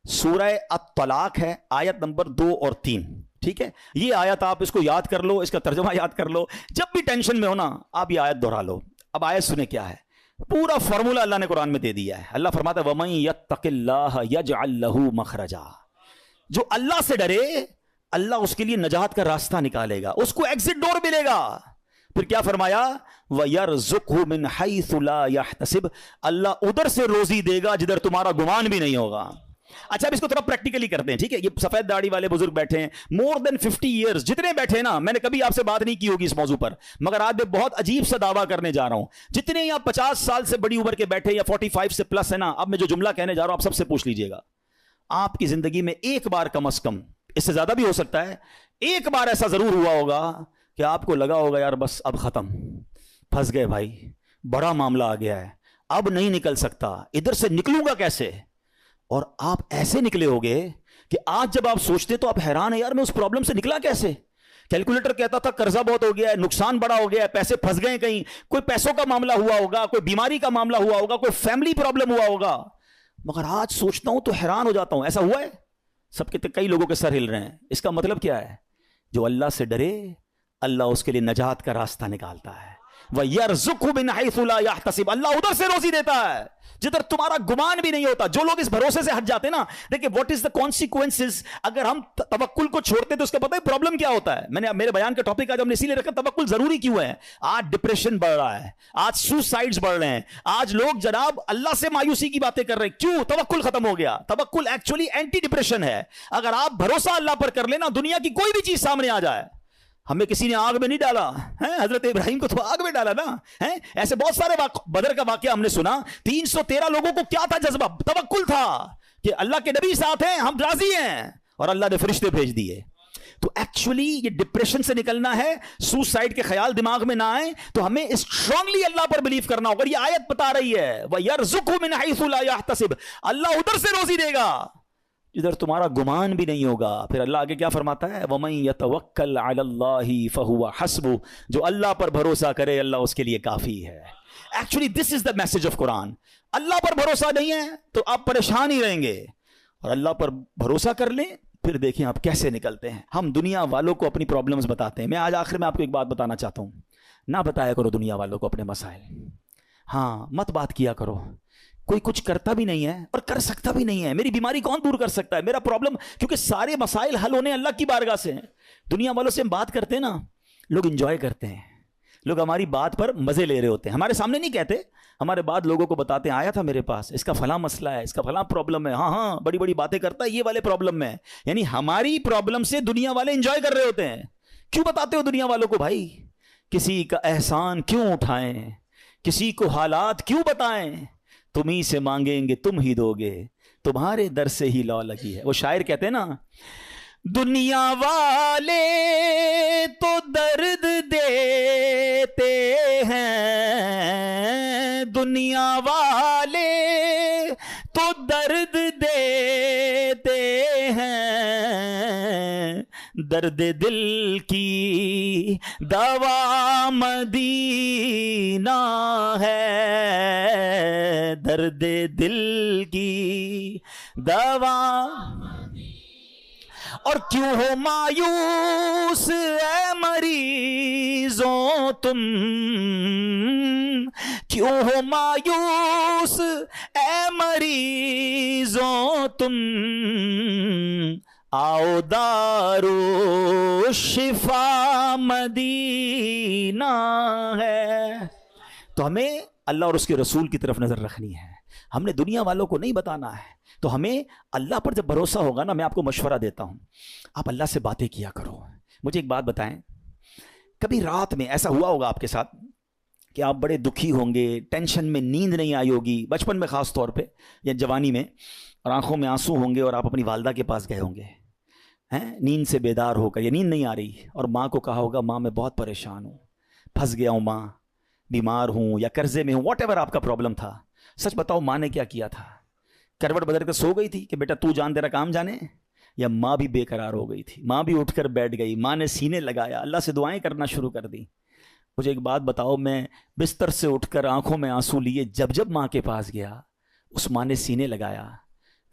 سورہ الطلاق ہے, آیت نمبر 2 اور 3. ٹھیک ہے, یہ آیت آپ اس کو یاد کر لو, اس کا ترجمہ یاد کر لو, جب بھی ٹینشن میں ہو نا آپ یہ آیت دہرا لو. اب آیت سنیں کیا ہے, پورا فارمولا اللہ نے قرآن میں دے دیا ہے. اللہ فرماتا ہے وَمَن يَتَّقِ اللَّهَ يَجْعَلْ لَهُ مَخْرَجًا, جو اللہ سے ڈرے اللہ اس کے لیے نجات کا راستہ نکالے گا, اس کو ایگزٹ ڈور ملے گا. پھر کیا فرمایا, وَيَرْزُقْهُ مِنْ حَيْثُ لَا يَحْتَسِبْ, اللہ ادھر سے روزی دے گا جدھر تمہارا گمان بھی نہیں ہوگا. اچھا اب اس کو تھوڑا پریکٹیکلی کرتے ہیں. ٹھیک ہے, یہ سفید داڑھی والے بزرگ بیٹھے ہیں, مور دین 50 ایئرز جتنے بیٹھے نا, میں نے کبھی آپ سے بات نہیں کی ہوگی اس موضوع پر, مگر آج میں بہت عجیب سا دعویٰ کرنے جا رہا ہوں. جتنے یہاں 50 سال سے بڑی عمر کے بیٹھے یا 45 سے پلس ہے نا, اب میں جو جملہ کہنے جا رہا ہوں آپ سب سے پوچھ لیجئے گا, آپ کی زندگی میں ایک بار کم از کم, اس سے زیادہ بھی ہو سکتا ہے, ایک بار ایسا ضرور ہوا ہوگا کہ آپ کو لگا ہوگا یار بس اب ختم, پھنس گئے بھائی, بڑا معاملہ آ گیا ہے, اب نہیں نکل سکتا, ادھر سے نکلوں گا کیسے. اور آپ ایسے نکلے ہوگے کہ آج جب آپ سوچتے تو آپ حیران ہیں, یار میں اس پرابلم سے نکلا کیسے. کیلکولیٹر کہتا تھا قرضہ بہت ہو گیا ہے, نقصان بڑا ہو گیا ہے, پیسے پھنس گئے, کہیں کوئی پیسوں کا معاملہ ہوا ہوگا, کوئی بیماری کا معاملہ ہوا ہوگا, کوئی فیملی پرابلم ہوا ہوگا, مگر آج سوچتا ہوں تو حیران ہو جاتا ہوں. ایسا ہوا ہے سب کے, کئی لوگوں کے سر ہل رہے ہیں. اس کا مطلب کیا ہے, جو اللہ سے ڈرے اللہ اس کے لیے نجات کا راستہ نکالتا ہے. وَيَرْزُقْهُ مِنْ حَيْثُ لَا يَحْتَسِبْ, اللہ ادھر سے روزی دیتا ہے جدھر تمہارا گمان بھی نہیں ہوتا. جو لوگ اس بھروسے سے ہٹ جاتے نا, دیکھیں واٹ از دا کانسیکوینسز, اگر ہم توکل کو چھوڑتے تو اس کا پتہ ہے پرابلم کیا ہوتا ہے. میں نے میرے بیان کا ٹاپک آج ہم نے اسی لیے رکھا توکل ضروری کیوں ہے. آج ڈپریشن بڑھ رہا ہے, آج سوسائڈز بڑھ رہے ہیں, آج لوگ جناب اللہ سے مایوسی کی باتیں کر رہے ہیں. کیوں؟ توکل ختم ہو گیا. توکل ایکچولی اینٹی ڈپریشن ہے. اگر آپ بھروسہ اللہ پر کر لینا, دنیا کی کوئی بھی چیز سامنے آ جائے, ہمیں کسی نے آگ میں نہیں ڈالا, حضرت ابراہیم کو تو آگ میں ڈالا نا. ایسے بہت سارے بدر کا واقعہ ہم نے سنا. 313 لوگوں کو کیا تھا جذبہ, توکل تھا کہ اللہ کے نبی ساتھ ہیں, ہم راضی ہیں, اور اللہ نے فرشتے بھیج دیے. تو ایکچولی یہ ڈپریشن سے نکلنا ہے, سوسائڈ کے خیال دماغ میں نہ آئے, تو ہمیں اسٹرانگلی اللہ پر بلیو کرنا ہوگا. یہ آیت بتا رہی ہے وَيَرْزُقْهُ مِنْ حَيْثُ لَا يَحْتَسِبْ, اللہ ادھر سے روزی دے گا ادھر تمہارا گمان بھی نہیں ہوگا. پھر اللہ آگے کیا فرماتا ہے, وَمَن يَتَوَكَّلْ عَلَى اللَّهِ فَهُوَ حَسْبُهُ, جو اللہ پر بھروسہ کرے اللہ اس کے لیے کافی ہے. Actually this is the message of قرآن. اللہ پر بھروسہ نہیں ہے تو آپ پریشان ہی رہیں گے, اور اللہ پر بھروسہ کر لیں پھر دیکھیں آپ کیسے نکلتے ہیں. ہم دنیا والوں کو اپنی پرابلمز بتاتے ہیں. میں آج آخر میں آپ کو ایک بات بتانا چاہتا ہوں, نہ بتایا کرو دنیا والوں کو اپنے مسائل. ہاں مت بات کیا کرو, کوئی کچھ کرتا بھی نہیں ہے اور کر سکتا بھی نہیں ہے. میری بیماری کون دور کر سکتا ہے, میرا پرابلم, کیونکہ سارے مسائل حل ہونے اللہ کی بارگاہ سے ہیں. دنیا والوں سے ہم بات کرتے ہیں نا, لوگ انجوائے کرتے ہیں, لوگ ہماری بات پر مزے لے رہے ہوتے ہیں. ہمارے سامنے نہیں کہتے, ہمارے بعد لوگوں کو بتاتے ہیں آیا تھا میرے پاس, اس کا فلاں مسئلہ ہے, اس کا فلاں پرابلم ہے, ہاں بڑی بڑی باتیں کرتا ہے یہ والے پرابلم میں. یعنی ہماری پرابلم سے دنیا والے انجوائے کر رہے ہوتے ہیں. کیوں بتاتے ہو دنیا والوں کو بھائی, کسی کا احسان کیوں اٹھائیں, کسی کو حالات کیوں بتائیں, تم ہی سے مانگیں گے تم ہی دو گے, تمہارے در سے ہی لو لگی ہے. وہ شاعر کہتے ہیں نا, دنیا والے تو درد دیتے ہیں, دنیا والے تو درد دیتے ہیں, درد دل کی دوا مدینہ ہے, درد دل کی دوا. اور کیوں ہو مایوس اے مریضوں تم, کیوں ہو مایوس اے مریضوں تم، آؤ دارو شفا مدینہ ہے. تو ہمیں اللہ اور اس کے رسول کی طرف نظر رکھنی ہے، ہم نے دنیا والوں کو نہیں بتانا ہے. تو ہمیں اللہ پر جب بھروسہ ہوگا نا، میں آپ کو مشورہ دیتا ہوں، آپ اللہ سے باتیں کیا کرو. مجھے ایک بات بتائیں، کبھی رات میں ایسا ہوا ہوگا آپ کے ساتھ کہ آپ بڑے دکھی ہوں گے، ٹینشن میں نیند نہیں آئی ہوگی، بچپن میں خاص طور پہ یا جوانی میں، اور آنکھوں میں آنسو ہوں گے اور آپ اپنی والدہ کے پاس گئے ہوں گے نیند سے بیدار ہو کر، یا نیند نہیں آ رہی، اور ماں کو کہا ہوگا ماں میں بہت پریشان ہوں، پھنس گیا ہوں ماں، بیمار ہوں یا قرضے میں ہوں، واٹ ایور آپ کا پرابلم تھا. سچ بتاؤ ماں نے کیا کیا تھا؟ کروٹ بدل کر سو گئی تھی کہ بیٹا تو جان تیرا کام جانے؟ یا ماں بھی بے قرار ہو گئی تھی، ماں بھی اٹھ کر بیٹھ گئی، ماں نے سینے لگایا، اللہ سے دعائیں کرنا شروع کر دی. مجھے ایک بات بتاؤ، میں بستر سے اٹھ کر آنکھوں میں آنسو لیے جب ماں کے پاس گیا، اس ماں نے سینے لگایا.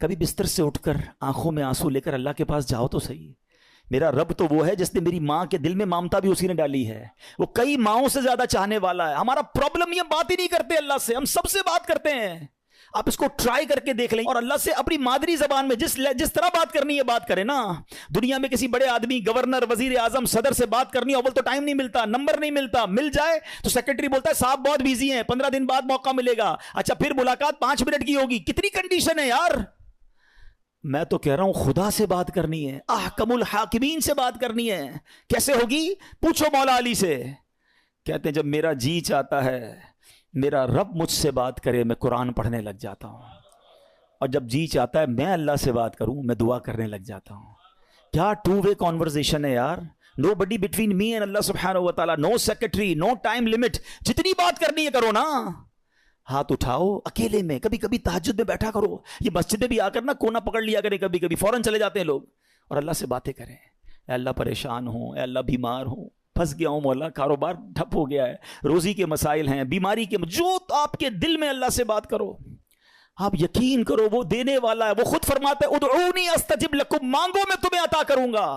کبھی بستر سے اٹھ کر آنکھوں میں آنسو لے کر اللہ کے پاس جاؤ تو صحیح. میرا رب تو وہ ہے جس نے میری ماں کے دل میں ممتا بھی اسی نے ڈالی ہے، وہ کئی ماؤں سے زیادہ چاہنے والا ہے. ہمارا پرابلم یہ بات ہی نہیں کرتے اللہ سے، ہم سب سے بات کرتے ہیں. آپ اس کو ٹرائی کر کے دیکھ لیں اور اللہ سے اپنی مادری زبان میں جس طرح بات کرنی ہے بات کریں نا. دنیا میں کسی بڑے آدمی، گورنر، وزیر اعظم، صدر سے بات کرنی ہے، اول تو ٹائم نہیں ملتا، نمبر نہیں ملتا، مل جائے تو سیکرٹری بولتا ہے صاحب بہت بیزی ہیں، 15 دن بعد موقع ملے گا. اچھا پھر ملاقات 5 منٹ کی ہوگی. کتنی کنڈیشن ہے یار. میں تو کہہ رہا ہوں خدا سے بات کرنی ہے، احکم الحاکمین سے بات کرنی ہے. کیسے ہوگی؟ پوچھو مولا علی سے. کہتے ہیں جب میرا جی چاہتا ہے میرا رب مجھ سے بات کرے، میں قرآن پڑھنے لگ جاتا ہوں، اور جب جی چاہتا ہے میں اللہ سے بات کروں، میں دعا کرنے لگ جاتا ہوں. کیا ٹو وے کانورزیشن ہے یار. نو بڈی بٹوین می اینڈ اللہ سبحانہ و تعالیٰ، نو سیکرٹری، نو ٹائم لمٹ. جتنی بات کرنی ہے کرو نا. ہاتھ اٹھاؤ اکیلے میں، کبھی کبھی تہجد میں بیٹھا کرو. یہ مسجد میں بھی آ کر نا کونا پکڑ لیا کرے، کبھی کبھی فوراً چلے جاتے ہیں لوگ، اور اللہ سے باتیں کریں. اے اللہ پریشان ہوں، اے اللہ بیمار ہوں، پھنس گیا ہوں مولا، کاروبار ٹھپ ہو گیا ہے، روزی کے مسائل ہیں، بیماری کے، جو آپ کے دل میں اللہ سے بات کرو. آپ یقین کرو وہ دینے والا ہے. وہ خود فرماتا ہے ادعونی استجب لکم، مانگو میں تمہیں عطا کروں گا.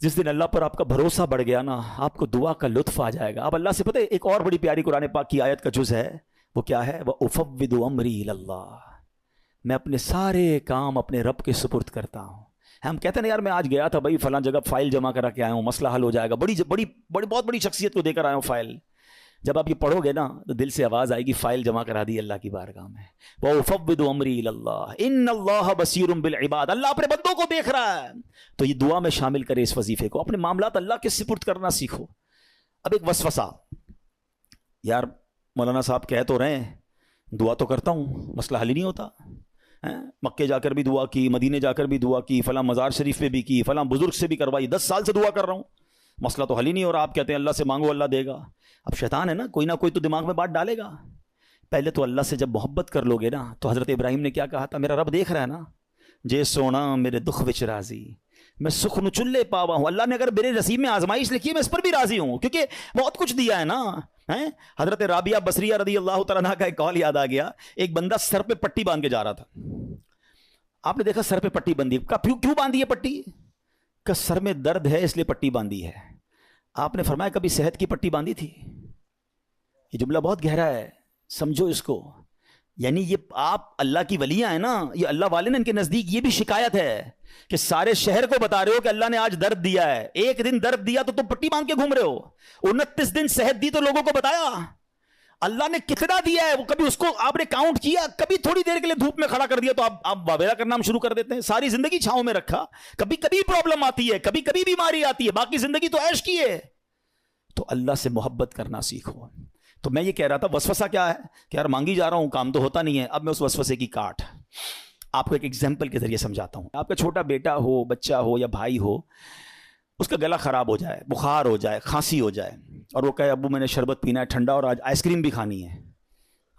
جس دن اللہ پر آپ کا بھروسہ بڑھ گیا نا، آپ کو دعا کا لطف آ جائے گا. آپ اللہ سے پتہ ہے ایک اور بڑی پیاری قرآن پاک کی آیت کا جز ہے، وہ کیا ہے؟ وَأُفَوِّضُ أَمْرِي إِلَى اللَّهِ، میں اپنے سارے کام اپنے رب کے سپرد کرتا ہوں. ہم کہتے ہیں نا یار میں آج گیا تھا بھائی فلاں جگہ، فائل جمع کرا کے آیا ہوں، مسئلہ حل ہو جائے گا، بہت بڑی شخصیت کو دے کر آیا ہوں فائل. جب آپ یہ پڑھو گے نا تو دل سے آواز آئے گی فائل جمع کرا دی اللہ کی بارگاہ میں. وَأُفَوِّضُ أَمْرِي إِلَى اللَّهِ إِنَّ اللَّهَ بَصِيرٌ بِالْعِبَادِ، اللہ اپنے بندوں کو دیکھ رہا ہے. تو یہ دعا میں شامل کرے اس وظیفے کو، اپنے معاملات اللہ کے سپرد کرنا سیکھو. اب ایک وسوسہ، یار مولانا صاحب کہہ تو رہے ہیں دعا تو کرتا ہوں، مسئلہ حل ہی نہیں ہوتا. مکے جا کر بھی دعا کی، مدینے جا کر بھی دعا کی، فلاں مزار شریف پہ بھی کی، فلاں بزرگ سے بھی کروائی، 10 سال سے دعا کر رہا ہوں، مسئلہ تو حل ہی نہیں ہو رہا. آپ کہتے ہیں اللہ سے مانگو اللہ دے گا. اب شیطان ہے نا، کوئی نہ کوئی تو دماغ میں بات ڈالے گا. پہلے تو اللہ سے جب محبت کر لو گے نا، تو حضرت ابراہیم نے کیا کہا تھا؟ میرا رب دیکھ رہا ہے نا، جے سونا میرے دکھ وچ راضی، میں سکھ نو چلے پاوا ہوں. اللہ نے اگر میرے نصیب میں آزمائش لکھی ہے میں اس پر بھی راضی ہوں، کیونکہ بہت کچھ دیا ہے نا. حضرت رابعہ بصریہ رضی اللہ تعالیٰ عنہ کا ایک قول یاد آ گیا. ایک بندہ سر پہ پٹی باندھ کے جا رہا تھا. آپ نے دیکھا سر پہ پٹی بندھی، کیوں باندھی ہے پٹی؟ کہ سر میں درد ہے اس لیے پٹی باندھی ہے. آپ نے فرمایا کبھی صحت کی پٹی باندھی تھی؟ یہ جملہ بہت گہرا ہے، سمجھو اس کو. یعنی یہ آپ اللہ کی ولیاں ہیں نا، یہ اللہ والے نے ان کے نزدیک یہ بھی شکایت ہے کہ سارے شہر کو بتا رہے ہو کہ اللہ نے آج درد دیا ہے. ایک دن درد دیا تو تم پٹی باندھ کے گھوم رہے ہو. 29 دن صحت دی تو لوگوں کو بتایا اللہ نے کتنا دیا ہے. وہ کبھی اس کو آپ نے کاؤنٹ کیا؟ کبھی تھوڑی دیر کے لیے دھوپ میں کھڑا کر دیا تو آپ واویلا کرنا ہم شروع کر دیتے ہیں. ساری زندگی چھاؤں میں رکھا، کبھی کبھی پرابلم آتی ہے، کبھی کبھی بیماری آتی ہے، باقی زندگی تو عیش کی ہے. تو اللہ سے محبت کرنا سیکھو. تو میں یہ کہہ رہا تھا وسوسہ کیا ہے کہ یار مانگی جا رہا ہوں کام تو ہوتا نہیں ہے. اب میں اس وسوسے کی کاٹ آپ کو ایک ایگزامپل کے ذریعے سمجھاتا ہوں. آپ کا چھوٹا بیٹا ہو، بچہ ہو یا بھائی ہو، اس کا گلا خراب ہو جائے، بخار ہو جائے، کھانسی ہو جائے، اور وہ کہے ابو میں نے شربت پینا ہے ٹھنڈا اور آج آئس کریم بھی کھانی ہے.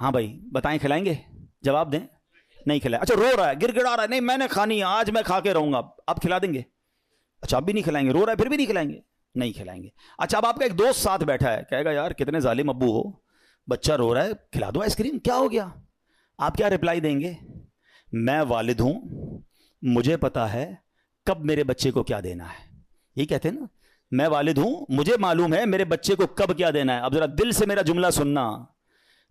ہاں بھائی بتائیں کھلائیں گے؟ جواب دیں. نہیں کھلائیں. اچھا رو رہا ہے، گر گڑا رہا ہے، نہیں میں نے کھانی ہے آج میں کھا کے رہوں گا، آپ کھلا دیں گے؟ اچھا آپ بھی نہیں کھلائیں گے. رو رہا ہے پھر بھی نہیں کھلائیں گے؟ نہیں کھلائیں گے. اچھا اب آپ کا ایک دوست ساتھ بیٹھا ہے، کہے گا یار کتنے ظالم ابو ہو، بچہ رو رہا ہے کھلا دو آئس کریم، کیا ہو گیا؟ آپ کیا رپلائی دیں گے؟ میں والد ہوں، مجھے پتا ہے کب میرے بچے کو کیا دینا ہے. یہی کہتے ہیں نا، میں والد ہوں مجھے معلوم ہے میرے بچے کو کب کیا دینا ہے. اب ذرا دل سے میرا جملہ سننا،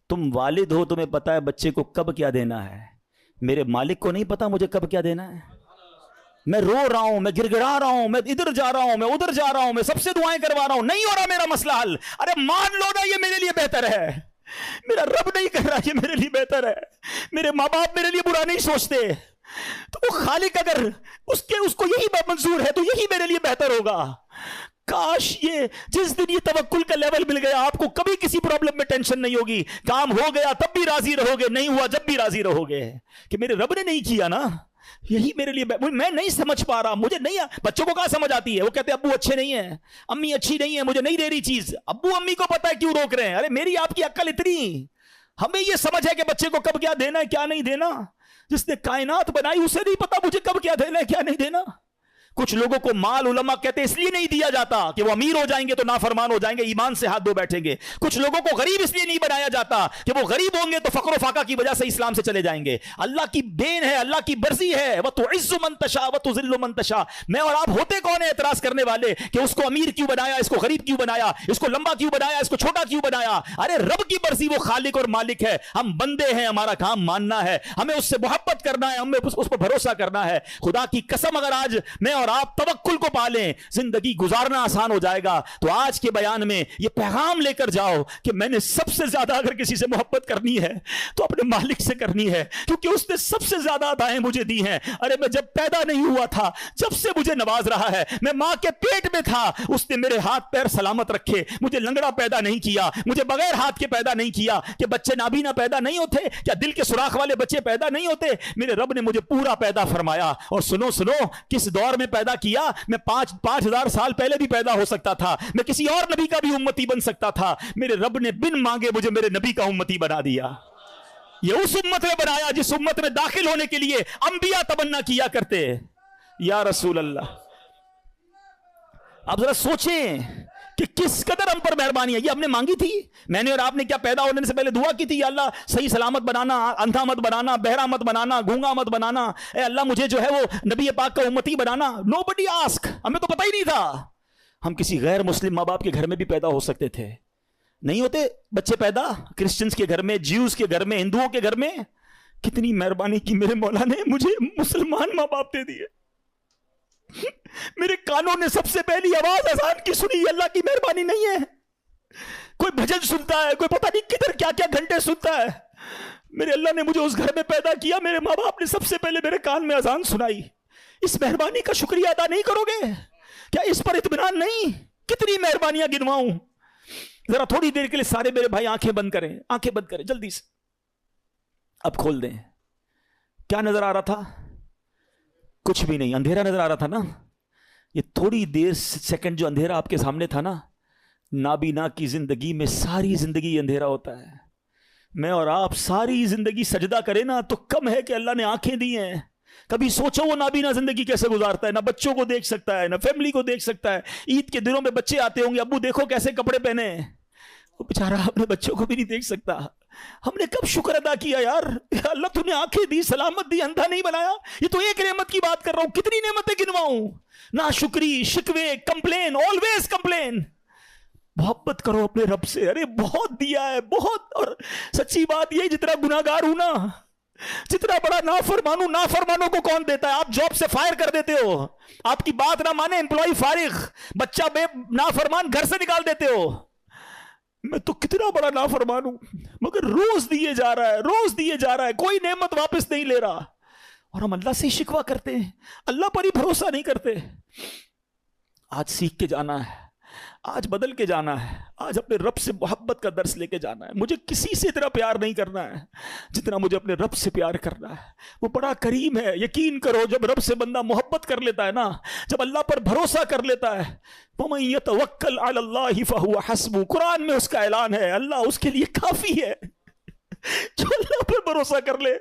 تم والد ہو، تمہیں پتا ہے بچے کو کب کیا دینا ہے. میرے مالک کو نہیں پتا مجھے کب کیا دینا ہے. میں رو رہا ہوں، میں گر گڑا رہا ہوں، میں ادھر جا رہا ہوں، میں ادھر جا رہا ہوں، میں سب سے دعائیں کروا رہا ہوں، نہیں ہو رہا میرا مسئلہ حل. ارے مان لو نا یہ میرے لیے بہتر ہے. میرا رب نہیں کر رہا یہ میرے لیے بہتر ہے. میرے ماں باپ میرے لیے برا نہیں سوچتے، تو وہ خالق اگر اس کو یہی منظور ہے تو یہی میرے لیے بہتر ہوگا. کاش یہ جس دن یہ توکل کا لیول مل گیا، آپ کو کبھی کسی پرابلم میں ٹینشن نہیں ہوگی. کام ہو گیا تب بھی راضی رہو گے، نہیں ہوا جب بھی راضی رہو گے کہ میرے رب نے نہیں کیا نا، یہی میرے لیے. میں نہیں سمجھ پا رہا، مجھے نہیں. بچوں کو کہاں سمجھ آتی ہے، وہ کہتے ہیں ابو اچھے نہیں ہیں، امی اچھی نہیں ہے، مجھے نہیں دے رہی چیز. ابو امی کو پتا ہے کیوں روک رہے ہیں. ارے میری آپ کی عقل اتنی، ہمیں یہ سمجھ ہے کہ بچے کو کب کیا دینا ہے کیا نہیں دینا. جس نے کائنات بنائی اسے نہیں پتا مجھے کب کیا دینا ہے کیا نہیں دینا. کچھ لوگوں کو مال علماء کہتے اس لیے نہیں دیا جاتا کہ وہ امیر ہو جائیں گے تو نافرمان ہو جائیں گے، ایمان سے ہاتھ دھو بیٹھیں گے. کچھ لوگوں کو غریب اس لیے نہیں بنایا جاتا کہ وہ غریب ہوں گے تو فقر و فاقہ کی وجہ سے اسلام سے چلے جائیں گے. اللہ کی دین ہے، اللہ کی مرضی ہے. وَتُعِزُّ مَن تَشَاءُ وَتُذِلُّ مَن تَشَاءُ. میں اور آپ ہوتے کون ہیں اعتراض کرنے والے کہ اس کو امیر کیوں بنایا، اس کو غریب کیوں بنایا، اس کو لمبا کیوں بنایا، اس کو چھوٹا کیوں بنایا. ارے رب کی مرضی، وہ خالق اور مالک ہے، ہم بندے ہیں، ہمارا کام ماننا ہے، ہمیں اس سے محبت کرنا ہے، ہمیں اس پر بھروسہ کرنا ہے. خدا کی قسم اگر آج میں اور آپ توکل کو پالیں زندگی گزارنا آسان ہو جائے گا. تو آج کے بیان میں یہ پیغام لے کر جاؤ کہ میں نے سب سے زیادہ اگر کسی سے محبت کرنی ہے تو اپنے مالک سے کرنی ہے، کیونکہ اس نے سب سے زیادہ عطائیں مجھے دی ہیں. ارے میں جب پیدا نہیں ہوا تھا، جب سے مجھے نواز رہا ہے، میں ماں کے پیٹ میں تھا، اس نے میرے ہاتھ پیر سلامت رکھے، مجھے لنگڑا پیدا نہیں کیا، مجھے بغیر ہاتھ کے پیدا نہیں کیا. کہ بچے نابینا پیدا نہیں ہوتے، کیا دل کے سوراخ والے بچے پیدا نہیں ہوتے؟ میرے رب نے مجھے پورا پیدا فرمایا. اور سنو کس دور میں پیدا کیا. میں 5,000 سال پہلے بھی پیدا ہو سکتا تھا، میں کسی اور نبی کا بھی امتی بن سکتا تھا. میرے رب نے بن مانگے مجھے میرے نبی کا امتی بنا دیا. یہ اس امت میں بنایا جس امت میں داخل ہونے کے لیے انبیاء تمنا کیا کرتے. یا رسول اللہ، آپ ذرا سوچیں کہ کس قدر ہم پر مہربانی ہے. یہ ہم نے مانگی تھی. میں نے اور آپ نے کیا پیدا ہونے سے پہلے دعا کی تھی، یا اللہ صحیح سلامت بنانا، اندھا مت بنانا، بہرا مت بنانا، گونگا مت بنانا، اے اللہ مجھے جو ہے وہ نبی پاک کا امتی بنانا. Nobody ask. ہمیں تو پتہ ہی نہیں تھا. ہم کسی غیر مسلم ماں باپ کے گھر میں بھی پیدا ہو سکتے تھے. نہیں ہوتے بچے پیدا کرسچنز کے گھر میں، جیوز کے گھر میں، ہندوؤں کے گھر میں. کتنی مہربانی کی میرے مولا نے، مجھے مسلمان ماں باپ دے دیے. میرے کانوں نے سب سے پہلی آواز اذان کی سنی. اللہ کی مہربانی نہیں ہے. کوئی بھجن سنتا ہے، کوئی پتہ نہیں کدھر کیا کیا گھنٹے سنتا ہے. میرے اللہ نے مجھے اس گھر میں پیدا کیا، میرے ماں باپ نے سب سے پہلے میرے کان میں اذان سنائی. اس مہربانی کا شکریہ ادا نہیں کرو گے؟ کیا اس پر اطمینان نہیں؟ کتنی مہربانیاں گنواؤں. ذرا تھوڑی دیر کے لیے سارے میرے بھائی آنکھیں بند کریں، آنکھیں بند کریں جلدی سے. اب کھول دیں. کیا نظر آ رہا تھا؟ کچھ بھی نہیں. اندھیرا نظر آ رہا تھا نا. یہ تھوڑی دیر سیکنڈ جو اندھیرا آپ کے سامنے تھا نا، نابینا کی زندگی میں ساری زندگی اندھیرا ہوتا ہے. میں اور آپ ساری زندگی سجدہ کریں نا تو کم ہے کہ اللہ نے آنکھیں دی ہیں. کبھی سوچو وہ نابینا زندگی کیسے گزارتا ہے، نہ بچوں کو دیکھ سکتا ہے، نہ فیملی کو دیکھ سکتا ہے. عید کے دنوں میں بچے آتے ہوں گے، ابو دیکھو کیسے کپڑے پہنے. وہ بیچارہ اپنے بچوں کو بھی نہیں دیکھ سکتا. ہم نے کب شکر ادا کیا یار، اللہ تو نے آنکھیں دی، سلامت دی، اندھا نہیں بنایا. یہ تو ایک نعمت کی بات کر رہا ہوں، کتنی نعمتیں گنواؤں. نا شکری، شکوے، کمپلین، آلویز کمپلین. محبت کرو اپنے رب سے. ارے بہت دیا ہے، بہت. اور سچی بات یہ، جتنا گناہگار ہوں نا، جتنا بڑا نافرمان ہوں، نافرمانوں کو کون دیتا ہے؟ آپ جاب سے فائر کر دیتے ہو، آپ کی بات نہ مانے امپلائی فارغ، بچہ بے نافرمان گھر سے نکال دیتے ہو. میں تو کتنا بڑا نافرمان ہوں، مگر روز دیے جا رہا ہے، روز دیے جا رہا ہے، کوئی نعمت واپس نہیں لے رہا. اور ہم اللہ سے شکوہ کرتے ہیں، اللہ پر ہی بھروسہ نہیں کرتے. آج سیکھ کے جانا ہے، آج بدل کے جانا ہے، آج اپنے رب سے محبت کا درس لے کے جانا ہے. مجھے کسی سے اتنا پیار نہیں کرنا ہے جتنا مجھے اپنے رب سے پیار کرنا ہے. وہ بڑا کریم ہے. یقین کرو جب رب سے بندہ محبت کر لیتا ہے نا، جب اللہ پر بھروسہ کر لیتا ہے، وَمَن يَتَوَكَّلْ عَلَى اللَّهِ فَهُوَ حَسْبُهُ. قرآن میں اس کا اعلان ہے، اللہ اس کے لیے کافی ہے. جو اللہ پر بھروسہ کر لے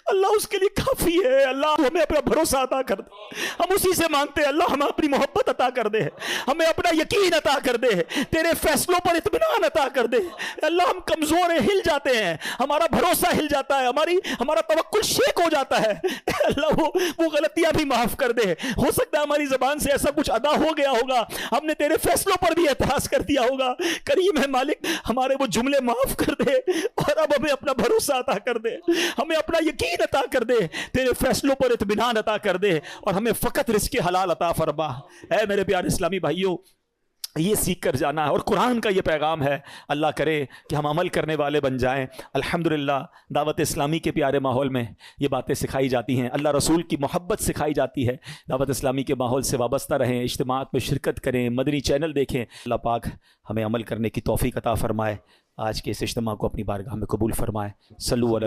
اللہ اس کے لیے کافی ہے. اللہ ہمیں اپنا بھروسہ عطا کر دے, ہم اسی سے مانگتے ہیں. اللہ ہمیں اپنی محبت عطا کر دے, ہمیں اپنا یقین عطا کر دے, تیرے فیصلوں پر اطمینان عطا کر دے. اللہ ہم کمزور ہیں, ہل جاتے ہیں, ہمارا بھروسہ ہل جاتا ہے, ہمارا توکل شیک ہو جاتا ہے. اللہ وہ غلطیاں بھی معاف کر دے. ہو سکتا ہے ہماری زبان سے ایسا کچھ ادا ہو گیا ہوگا, ہم نے تیرے فیصلوں پر بھی اعتراض کر دیا ہوگا. کریم ہے مالک, ہمارے وہ جملے معاف کر دے اور اب ہمیں اپنا بھروسہ عطا کر دے, ہمیں اپنا یقین عطا کر دے, تیرے فیصلوں پر اطمینان عطا کر دے اور ہمیں فقط رزق حلال عطا فرما. اے میرے پیارے اسلامی بھائیوں, یہ سیکھ کر جانا ہے اور قرآن کا یہ پیغام ہے. اللہ کرے کہ ہم عمل کرنے والے بن جائیں. الحمدللہ دعوت اسلامی کے پیارے ماحول میں یہ باتیں سکھائی جاتی ہیں, اللہ رسول کی محبت سکھائی جاتی ہے. دعوت اسلامی کے ماحول سے وابستہ رہیں, اجتماعات میں شرکت کریں, مدنی چینل دیکھیں. اللہ پاک ہمیں عمل کرنے کی توفیق عطا فرمائے. آج کے اس اجتماع کو اپنی بارگاہ میں قبول فرمائے. صلو علی